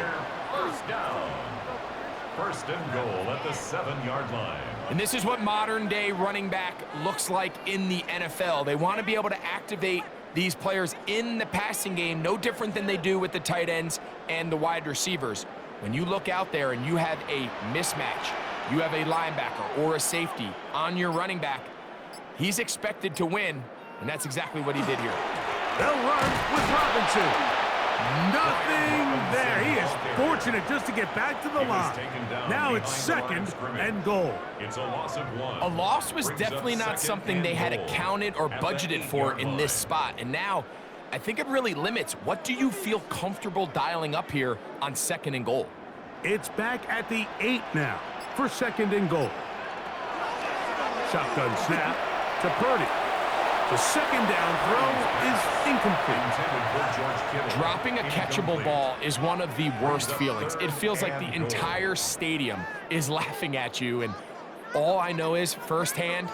1st down. 1st and goal at the 7-yard line. And this is what modern-day running back looks like in the NFL. They want to be able to activate these players in the passing game, no different than they do with the tight ends and the wide receivers. When you look out there and you have a mismatch, you have a linebacker or a safety on your running back, he's expected to win. And that's exactly what he did here. They'll run with Robinson. Nothing there. He is fortunate just to get back to the line. Now it's 2nd and goal. It's a loss of 1. A loss was definitely not something they had accounted or budgeted for in this spot. And now, I think it really limits. What do you feel comfortable dialing up here on 2nd and goal? It's back at the 8 now for 2nd and goal. Shotgun snap to Purdy. The 2nd down throw is incomplete. Dropping a catchable ball is one of the worst feelings. It feels like the entire stadium is laughing at you, and all I know is firsthand,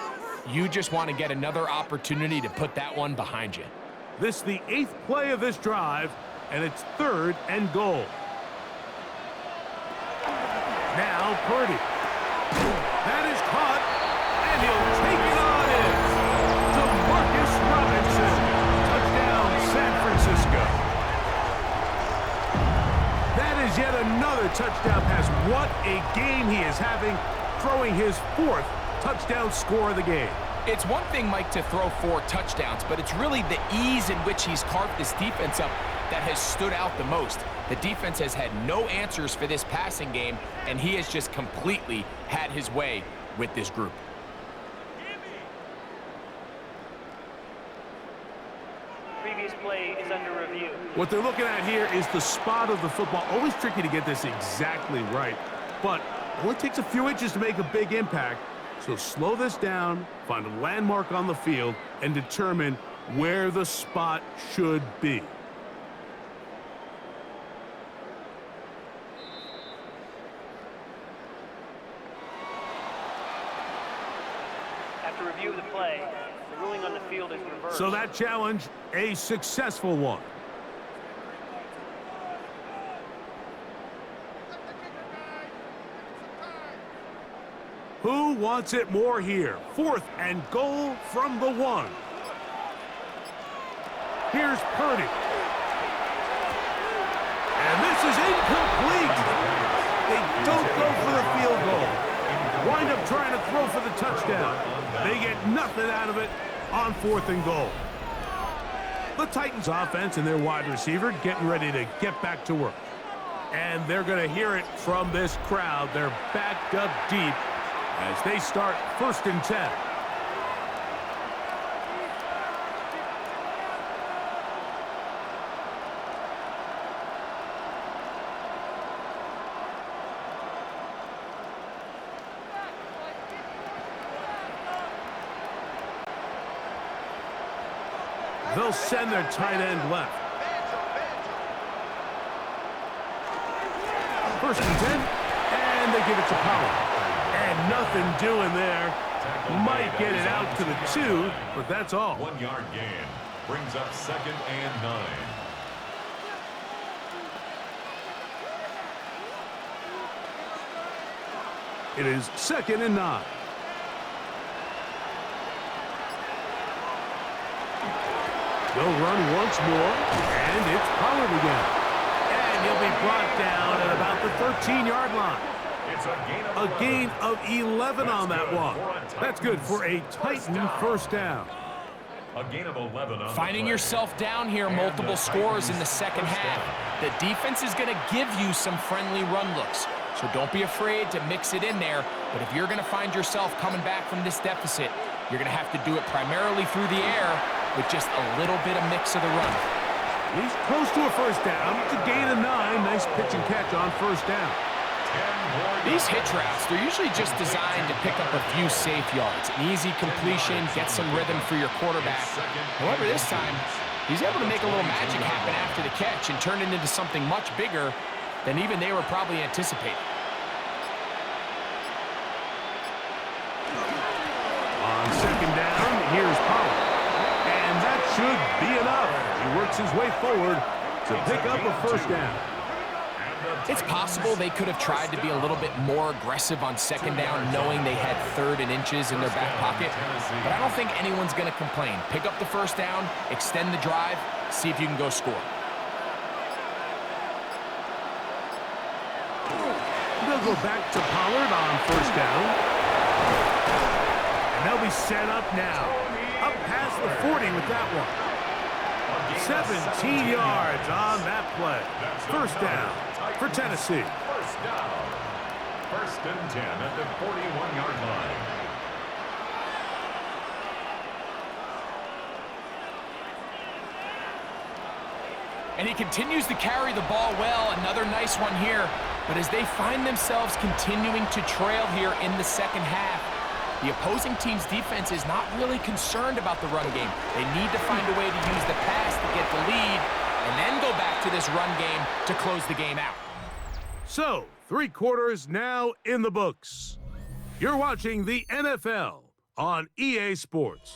you just want to get another opportunity to put that one behind you. This is the 8th play of this drive, and it's 3rd and goal. Now Purdy. That is caught, and he'll take it on in. Robinson, touchdown San Francisco. That is yet another touchdown pass. What a game he is having, throwing his 4th touchdown score of the game. It's one thing, Mike, to throw 4 touchdowns, but it's really the ease in which he's carved this defense up that has stood out the most. The defense has had no answers for this passing game, and he has just completely had his way with this group. Previous play is under review. What they're looking at here is the spot of the football. Always tricky to get this exactly right, but it only takes a few inches to make a big impact. So slow this down, find a landmark on the field, and determine where the spot should be. After review of the play, the ruling on the field is reversed. So that challenge, a successful one. Who wants it more here? 4th and goal from the 1. Here's Parity. And this is incomplete. They don't go for the field goal. Wind up trying to throw for the touchdown. They get nothing out of it on 4th and goal. The Titans offense and their wide receiver getting ready to get back to work. And they're going to hear it from this crowd. They're backed up deep as they start 1st and 10. They'll send their tight end left. 1st and 10, and they give it to Power. And nothing doing there. Might get it out to the 2, but that's all. 1 yard gain brings up 2nd and 9. It is 2nd and 9. They'll run once more, and it's Pollard again. And he'll be brought down at about the 13-yard line. It's A gain of 11 on that one. That's good for a Titan 1st down. A gain of 11 on Finding yourself down here, multiple scores in the second half. The defense is going to give you some friendly run looks, so don't be afraid to mix it in there. But if you're going to find yourself coming back from this deficit, you're going to have to do it primarily through the air with just a little bit of mix of the run. He's close to a 1st down. It's a gain of 9. Nice pitch and catch on 1st down. These hitch routes, they're usually just designed to pick up a few safe yards. An easy completion, get some rhythm for your quarterback. However, this time, he's able to make a little magic happen after the catch and turn it into something much bigger than even they were probably anticipating. On 2nd down, here's Pollard. And that should be enough. He works his way forward to pick up a 1st down. It's possible they could have tried to be a little bit more aggressive on 2nd down, knowing they had 3rd and inches in their back pocket. But I don't think anyone's going to complain. Pick up the 1st down, extend the drive, see if you can go score. They'll go back to Pollard on 1st down. And they'll be set up now. Up past the 40 with that one. 17 yards on that play. 1st down for Tennessee. 1st down. 1st and 10 at the 41-yard line. And he continues to carry the ball well. Another nice one here. But as they find themselves continuing to trail here in the second half, the opposing team's defense is not really concerned about the run game. They need to find a way to use the pass to get the lead and then go back to this run game to close the game out. So, 3 quarters now in the books. You're watching the NFL on EA Sports.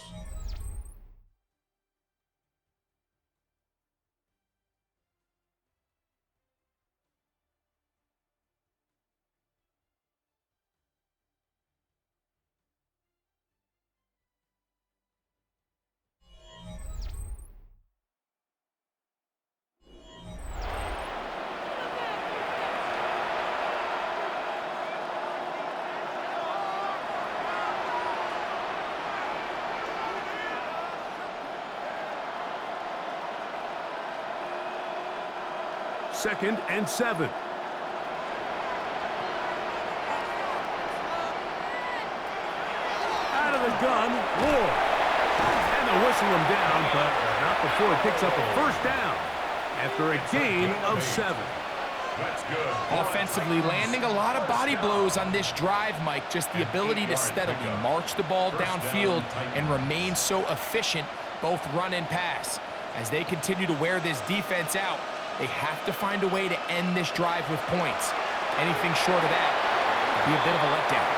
2nd and 7. Out of the gun, Ward. And they'll whistle him down, but not before he picks up a first down after a gain of 7. That's good. Offensively, landing a lot of body blows on this drive, Mike. Just the ability to steadily march the ball downfield and remain so efficient, both run and pass. As they continue to wear this defense out, they have to find a way to end this drive with points. Anything short of that would be a bit of a letdown.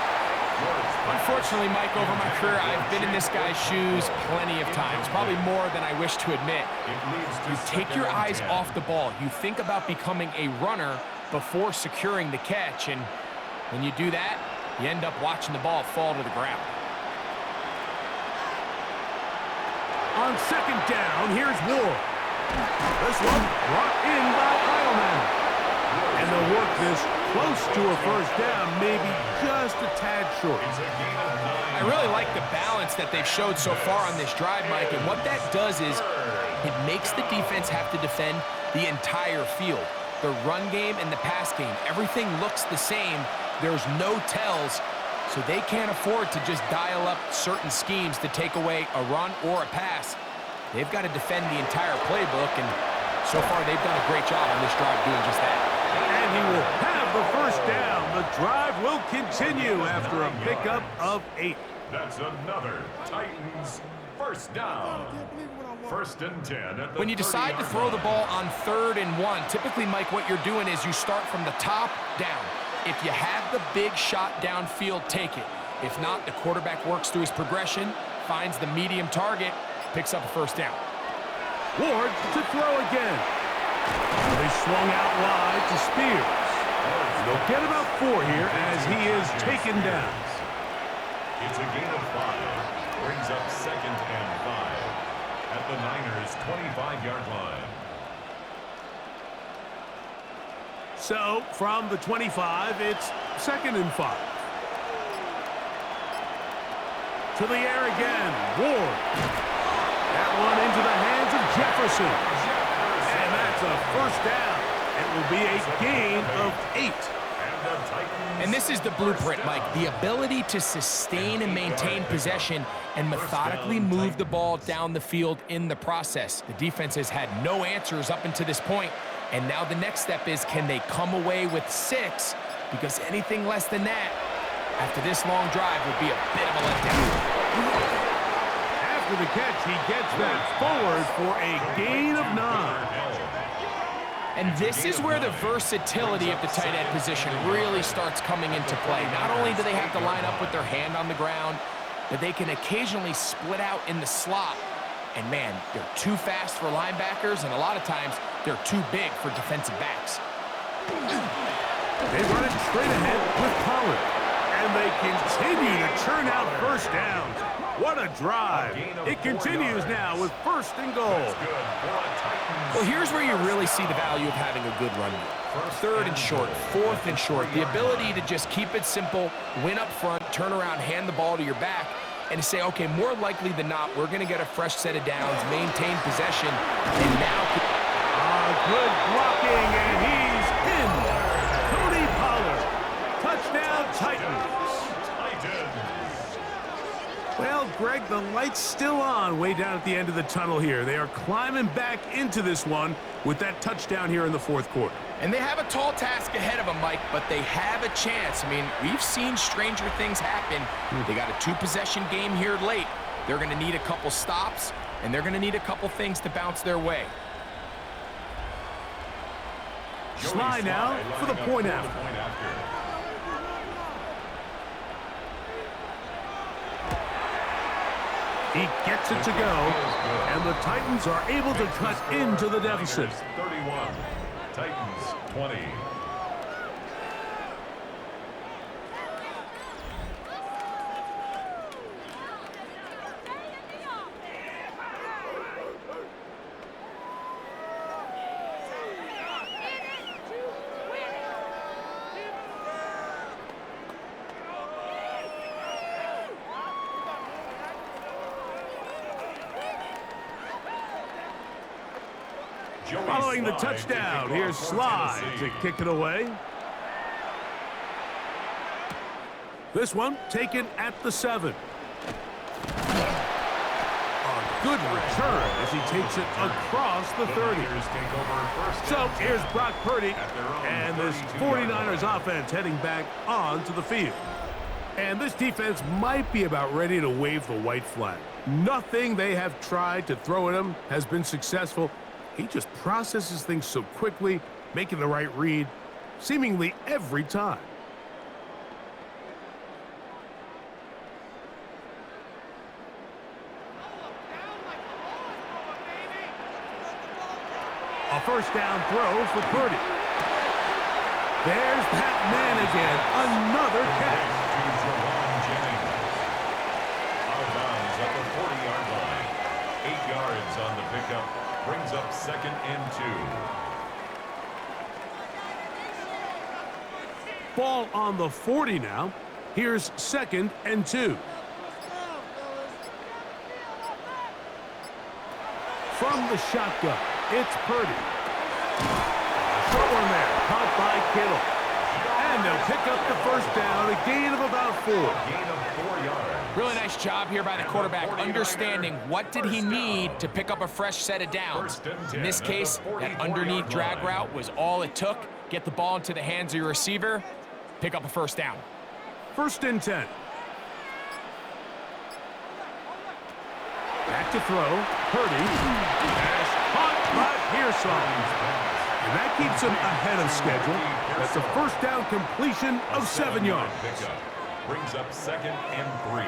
Unfortunately, Mike, over my career, I've been in this guy's shoes plenty of times, probably more than I wish to admit. You take your eyes off the ball. You think about becoming a runner before securing the catch, and when you do that, you end up watching the ball fall to the ground. On 2nd down, here's Ward. This one brought in by All-Madden. And they'll work this close to a first down, maybe just a tad short. I really like the balance that they've showed so far on this drive, Mike, and what that does is it makes the defense have to defend the entire field. The run game and the pass game, everything looks the same. There's no tells, so they can't afford to just dial up certain schemes to take away a run or a pass. They've got to defend the entire playbook, and so far they've done a great job on this drive doing just that. And he will have the first down. The drive will continue after a pickup of 8. That's another Titans first down. 1st and 10 at the When you decide to throw the ball on 3rd and 1, typically, Mike, what you're doing is you start from the top down. If you have the big shot downfield, take it. If not, the quarterback works through his progression, finds the medium target, picks up a first down. Ward to throw again. They swung out wide to Spears. They'll get about 4 here as he is taken down. It's a gain of 5. Brings up 2nd and 5 at the Niners' 25-yard line. So, from the 25, it's 2nd and 5. To the air again, Ward. That one into the hands of Jefferson. And that's a first down. It will be a gain of 8. And this is the blueprint, Mike. The ability to sustain and maintain possession and methodically move the ball down the field in the process. The defense has had no answers up until this point, and now the next step is, can they come away with 6? Because anything less than that, after this long drive, would be a bit of a letdown. After the catch, he gets that forward for a gain of 9. And this is where the versatility of the tight end position really starts coming into play. Not only do they have to line up with their hand on the ground, but they can occasionally split out in the slot. And man, they're too fast for linebackers, and a lot of times they're too big for defensive backs. They run it straight ahead with Pollard. And they continue to churn out first downs. What a drive. It continues now with 1st and goal. Well, here's where you really see the value of having a good run game. 3rd and short, 4th and short. The ability to just keep it simple, win up front, turn around, hand the ball to your back, and to say, okay, more likely than not, we're going to get a fresh set of downs, maintain possession, and now... Good blocking, and he's pinned. Tony Pollard. Touchdown, Titans. Well, Greg, the light's still on way down at the end of the tunnel here. They are climbing back into this one with that touchdown here in the 4th quarter. And they have a tall task ahead of them, Mike, but they have a chance. I mean, we've seen stranger things happen. They got a 2-possession game here late. They're going to need a couple stops, and they're going to need a couple things to bounce their way. Sly now for the point after. He gets it to go, and the Titans are able to cut into the deficit. 31, Titans 20. Following the touchdown, here's Slide to kick it away. This one taken at the 7. A good return as he takes it across the 30. So here's Brock Purdy and this 49ers offense heading back onto the field. And this defense might be about ready to wave the white flag. Nothing they have tried to throw at him has been successful. He just processes things so quickly, making the right read seemingly every time. A first down throw for Purdy. There's that man again. Another catch. Out of bounds at the 40-yard line. 8 yards on the pickup. Brings up 2nd and 2. Ball on the 40 now. Here's 2nd and 2. From the shotgun, it's Purdy. Short one there, caught by Kittle. And they'll pick up the first down, a gain of about 4. Gain of 4 yards. Really nice job here by the quarterback, understanding what did he need to pick up a fresh set of downs. In this case, that underneath drag route was all it took. Get the ball into the hands of your receiver, pick up a first down. 1st and 10. Back to throw. Purdy. Pass caught by Pearson. And that keeps him ahead of schedule. That's a first down completion of 7 yards. Brings up 2nd and 3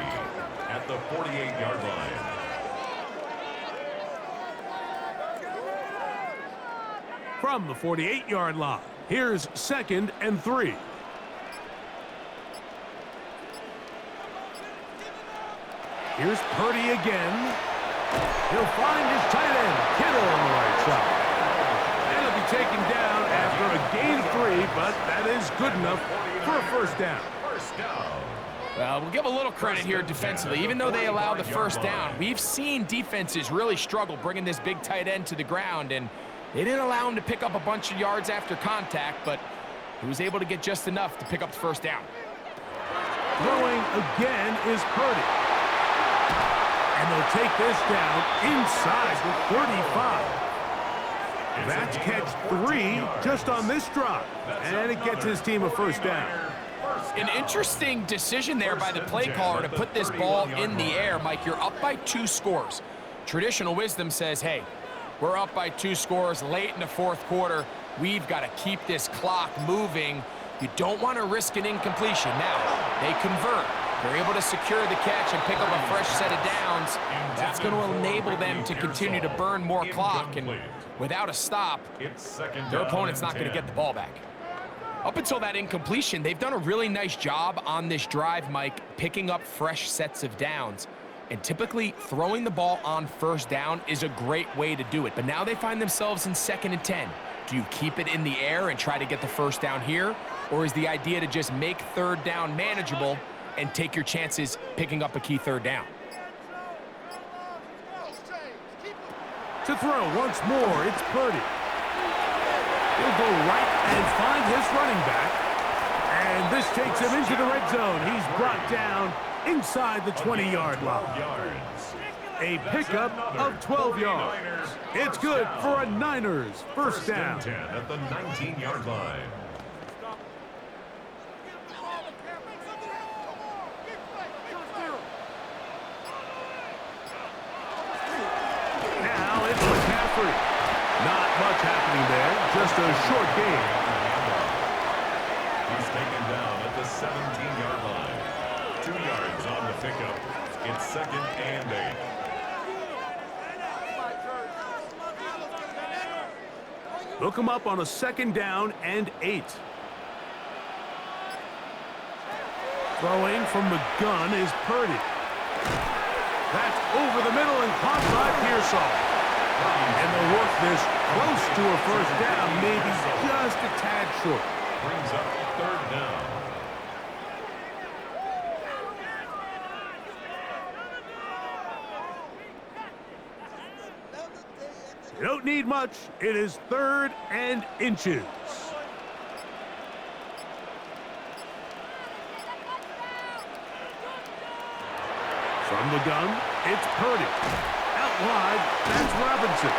at the 48-yard line. From the 48-yard line, here's 2nd and 3. Here's Purdy again. He'll find his tight end, Kittle, on the right side. And he'll be taken down after a gain of 3, but that is good enough for a first down. Well, we'll give a little credit here defensively. Even though they allowed the first down, we've seen defenses really struggle bringing this big tight end to the ground, and they didn't allow him to pick up a bunch of yards after contact, but he was able to get just enough to pick up the first down. Throwing again is Purdy. And they'll take this down inside the 35. That's catch 3 just on this drive. And it gets his team a first down. An interesting decision there by the play caller to put this ball in the air. Mike, you're up by 2 scores. Traditional wisdom says, hey, we're up by 2 scores late in the 4th quarter. We've got to keep this clock moving. You don't want to risk an incompletion. Now, they convert. They're able to secure the catch and pick up a fresh set of downs. That's going to enable them to continue to burn more clock. And without a stop, their opponent's not going to get the ball back. Up until that incompletion, they've done a really nice job on this drive, Mike, picking up fresh sets of downs. And typically, throwing the ball on first down is a great way to do it. But now they find themselves in 2nd and 10. Do you keep it in the air and try to get the first down here? Or is the idea to just make 3rd down manageable and take your chances picking up a key 3rd down? To throw once more, it's Purdy. He'll go right and find his running back. And this takes him into the red zone. He's brought down inside the 20-yard line. A pickup of 12 yards. It's good for a Niners first down. 10 at the 19-yard line. Now it's McCaffrey. Not much happening there, just a short game. He's taken down at the 17-yard line. 2 yards on the pickup. It's 2nd and 8. Hook him up on a 2nd down and 8. Throwing from the gun is Purdy. That's over the middle and caught by Pearson. And they'll work this close to a first down, maybe just a tad short. Brings up 3rd down. You don't need much. It is 3rd and inches. From the gun, it's Parity. Out wide, that's Robinson.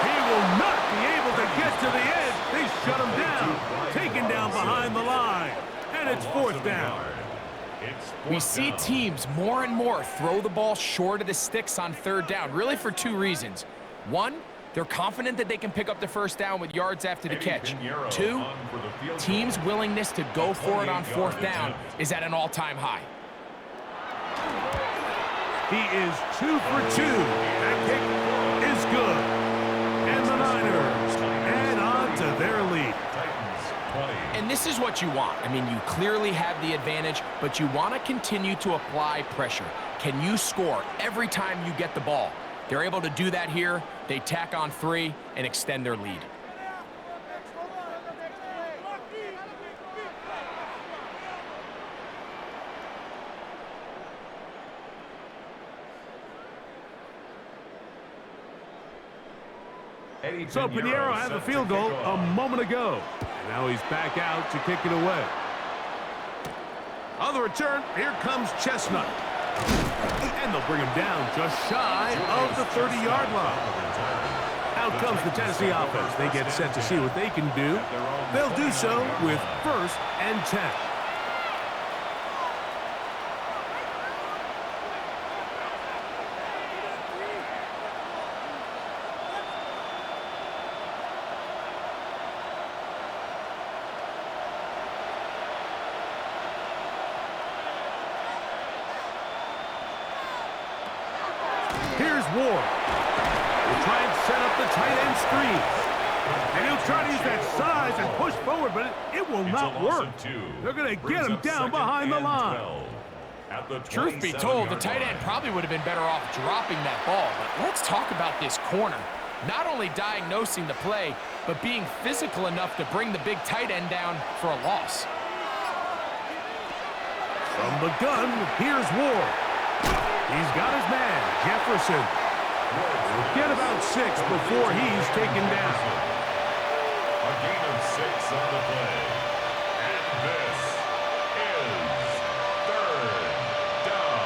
He will not be able to get to the edge. They shut him down. Taken down behind the line. And it's 4th down. We see teams more and more throw the ball short of the sticks on 3rd down, really for 2 reasons. 1, they're confident that they can pick up the 1st down with yards after the catch. 2, teams' willingness to go for it on 4th down is at an all-time high. He is 2 for 2. That kick is good. And the Niners add on to their lead. And this is what you want. I mean, you clearly have the advantage, but you want to continue to apply pressure. Can you score every time you get the ball? They're able to do that here. They tack on 3 and extend their lead. So Pinheiro had the field goal a moment ago. And now he's back out to kick it away. On the return, here comes Chestnut. And they'll bring him down just shy of the 30-yard line. Out comes the Tennessee offense. They get set to see what they can do. They'll do so with 1st and 10. Here's Ward. He'll try and set up the tight end screen. And he'll try to use that size and push forward, but it will not work. They're going to get him down behind the line. Truth be told, the tight end probably would have been better off dropping that ball. But let's talk about this corner. Not only diagnosing the play, but being physical enough to bring the big tight end down for a loss. From the gun, here's Ward. He's got his man, Jefferson. He'll get about 6 before he's taken down. A gain of 6 on the play. And this is 3rd down.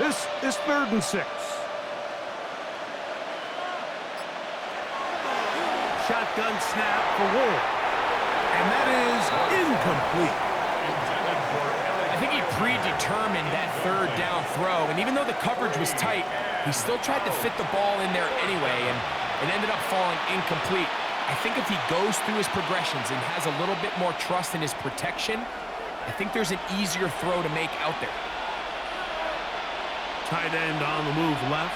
This is 3rd and 6. Shotgun snap for Ward. And that is incomplete. I think he predetermined that 3rd down throw, and even though the coverage was tight, he still tried to fit the ball in there anyway, and it ended up falling incomplete. I think if he goes through his progressions and has a little bit more trust in his protection, I think there's an easier throw to make out there. Tight end on the move left.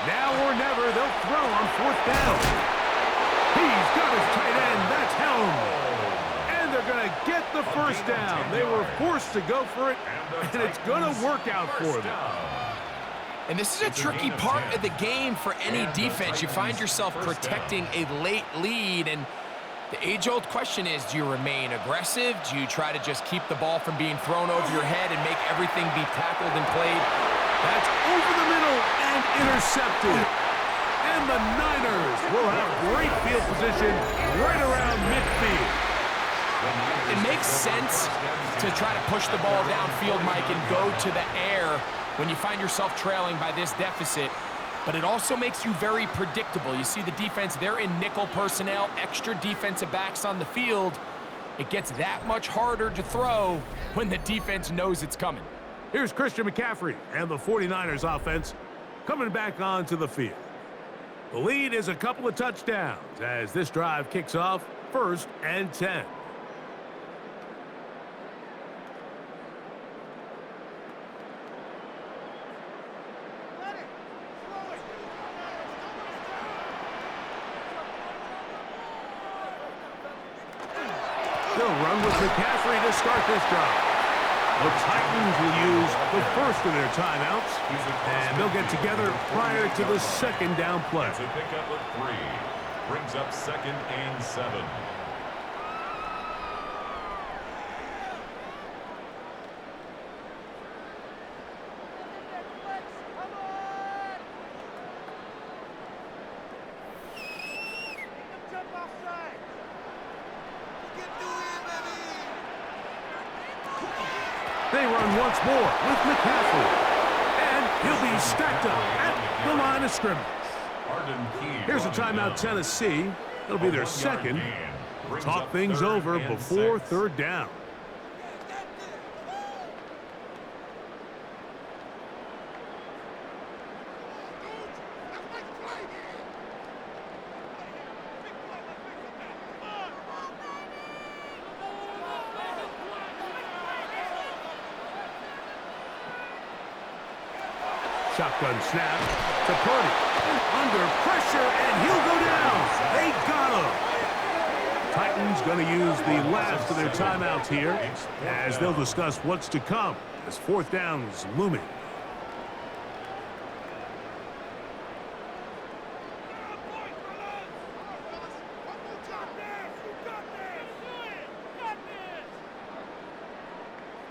Now or never, they'll throw on 4th down. He's got his tight end. That's Helm. And they're going to get the 1st down. They were forced to go for it, and it's going to work out for them. And this is a tricky part of the game for any defense. You find yourself protecting a late lead, and the age-old question is, do you remain aggressive? Do you try to just keep the ball from being thrown over your head and make everything be tackled and played? That's over the middle and intercepted. And the Niners will have great field position right around midfield. It makes sense to try to push the ball downfield, Mike, and go to the air when you find yourself trailing by this deficit. But it also makes you very predictable. You see the defense, they're in nickel personnel, extra defensive backs on the field. It gets that much harder to throw when the defense knows it's coming. Here's Christian McCaffrey and the 49ers offense coming back onto the field. The lead is a couple of touchdowns as this drive kicks off 1st and 10. They'll run with McCaffrey to start this drive. The Titans will use the first of their timeouts, and they'll get together prior to the 2nd down play. It's a pickup of 3. Brings up 2nd and 7. They run once more with McCaffrey. And he'll be stacked up at the line of scrimmage. Here's a timeout, Tennessee. It'll be their second. Talk things over before third down. Shotgun snap to Parity. Under pressure, and he'll go down. They got him. Titans going to use the last of their timeouts here as they'll discuss what's to come as fourth down is looming.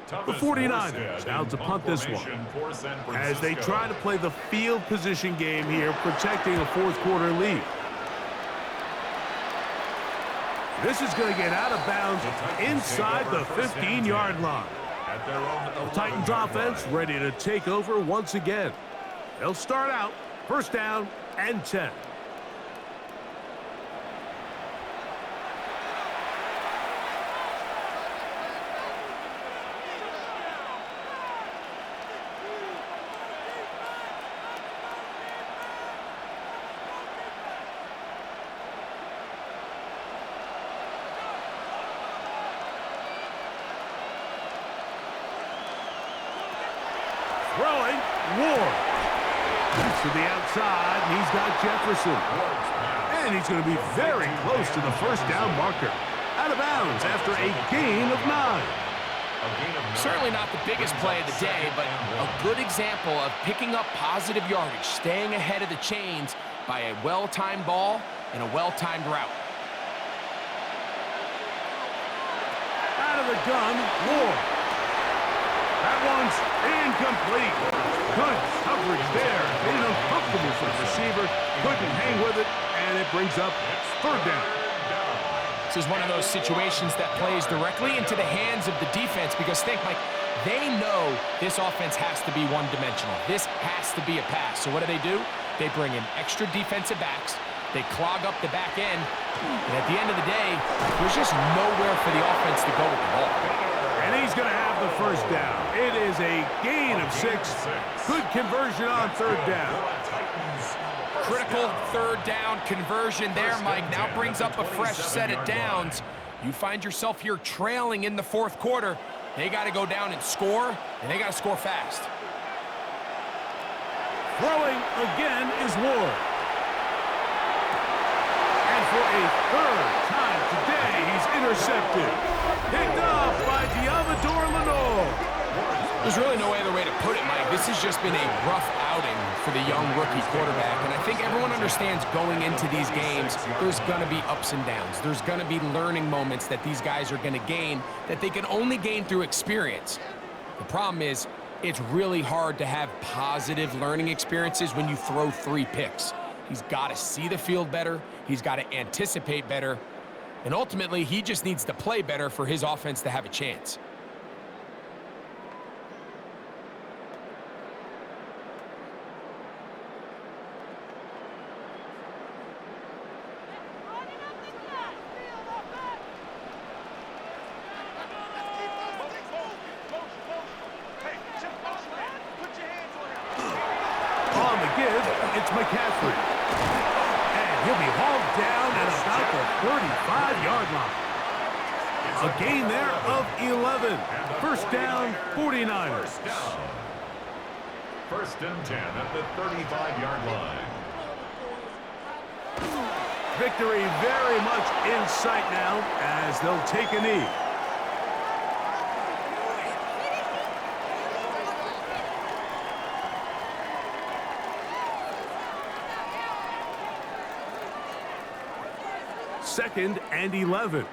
The 49ers out to punt this one as they try to play the field position game here, protecting a fourth quarter lead. This is going to get out of bounds inside the 15-yard line. The Titans offense ready to take over once again. They'll start out first down and 10. Throwing, Ward. To the outside, and he's got Jefferson. And he's going to be very close to the first down marker. Out of bounds after a gain of 9. Certainly not the biggest play of the day, but a good example of picking up positive yardage, staying ahead of the chains by a well-timed ball and a well-timed route. Out of the gun, Ward. That one's incomplete. Good coverage there. Made it uncomfortable for the receiver. Couldn't hang with it, and it brings up third down. This is one of those situations that plays directly into the hands of the defense because think, Mike, they know this offense has to be one-dimensional. This has to be a pass. So what do? They bring in extra defensive backs. They clog up the back end. And at the end of the day, there's just nowhere for the offense to go with the ball. And he's going to have the first down. It is a gain of 6. Good conversion on third down. Critical third down conversion there, Mike. Now brings up a fresh set of downs. You find yourself here trailing in the fourth quarter. They got to go down and score, and they got to score fast. Throwing again is Ward. And for a third time today, he's intercepted. Picked up by Diamador Lenore. There's really no other way to put it, Mike. This has just been a rough outing for the young rookie quarterback, and I think everyone understands going into these games, there's going to be ups and downs. There's going to be learning moments that these guys are going to gain that they can only gain through experience. The problem is, it's really hard to have positive learning experiences when you throw 3 picks. He's got to see the field better. He's got to anticipate better. And ultimately, he just needs to play better for his offense to have a chance. On the give, it's McCaffrey. And he'll be hauled down at about the 35-yard line. A gain there of 11. First down, 49ers. First and 10 at the 35-yard line. Victory very much in sight now as they'll take a knee. Second and 11.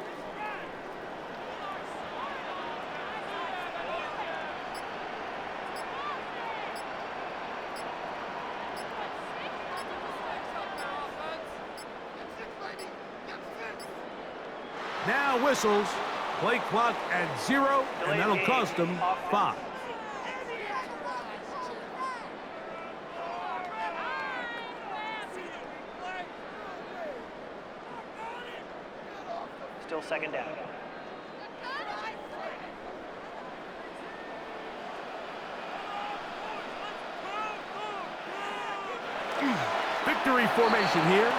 Now whistles. Play clock at 0, and that'll cost them 5. Still second down. Victory formation here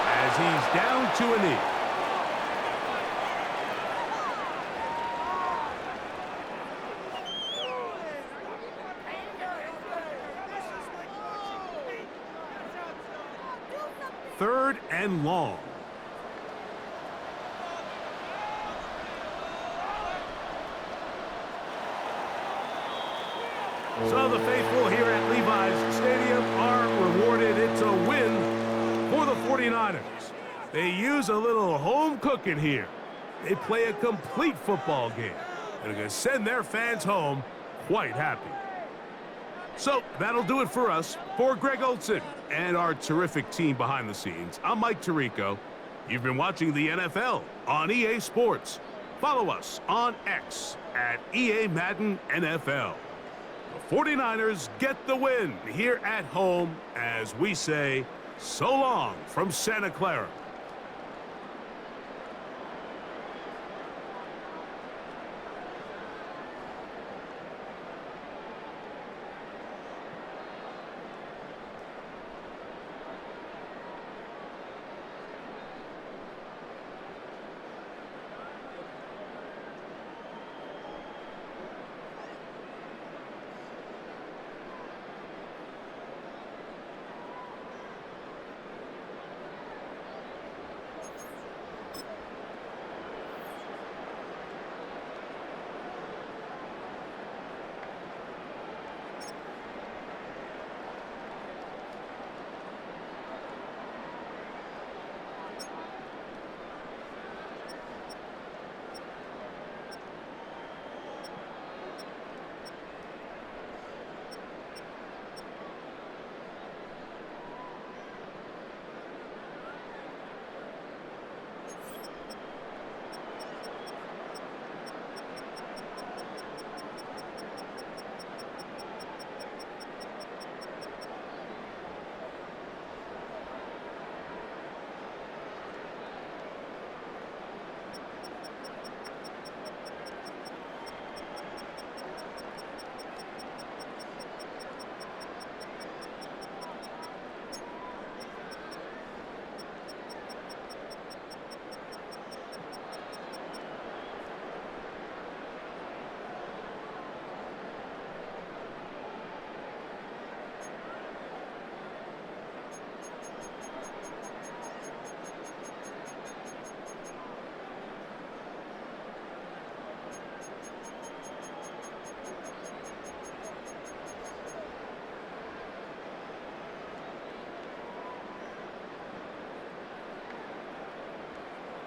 as he's down to a knee. Third and long. So the faithful here at Levi's Stadium are rewarded. It's a win for the 49ers. They use a little home cooking here. They play a complete football game, and are going to send their fans home quite happy. So that'll do it for us. For Greg Olson and our terrific team behind the scenes, I'm Mike Tirico. You've been watching the NFL on EA Sports. Follow us on X at EA Madden NFL. The 49ers get the win here at home as we say so long from Santa Clara.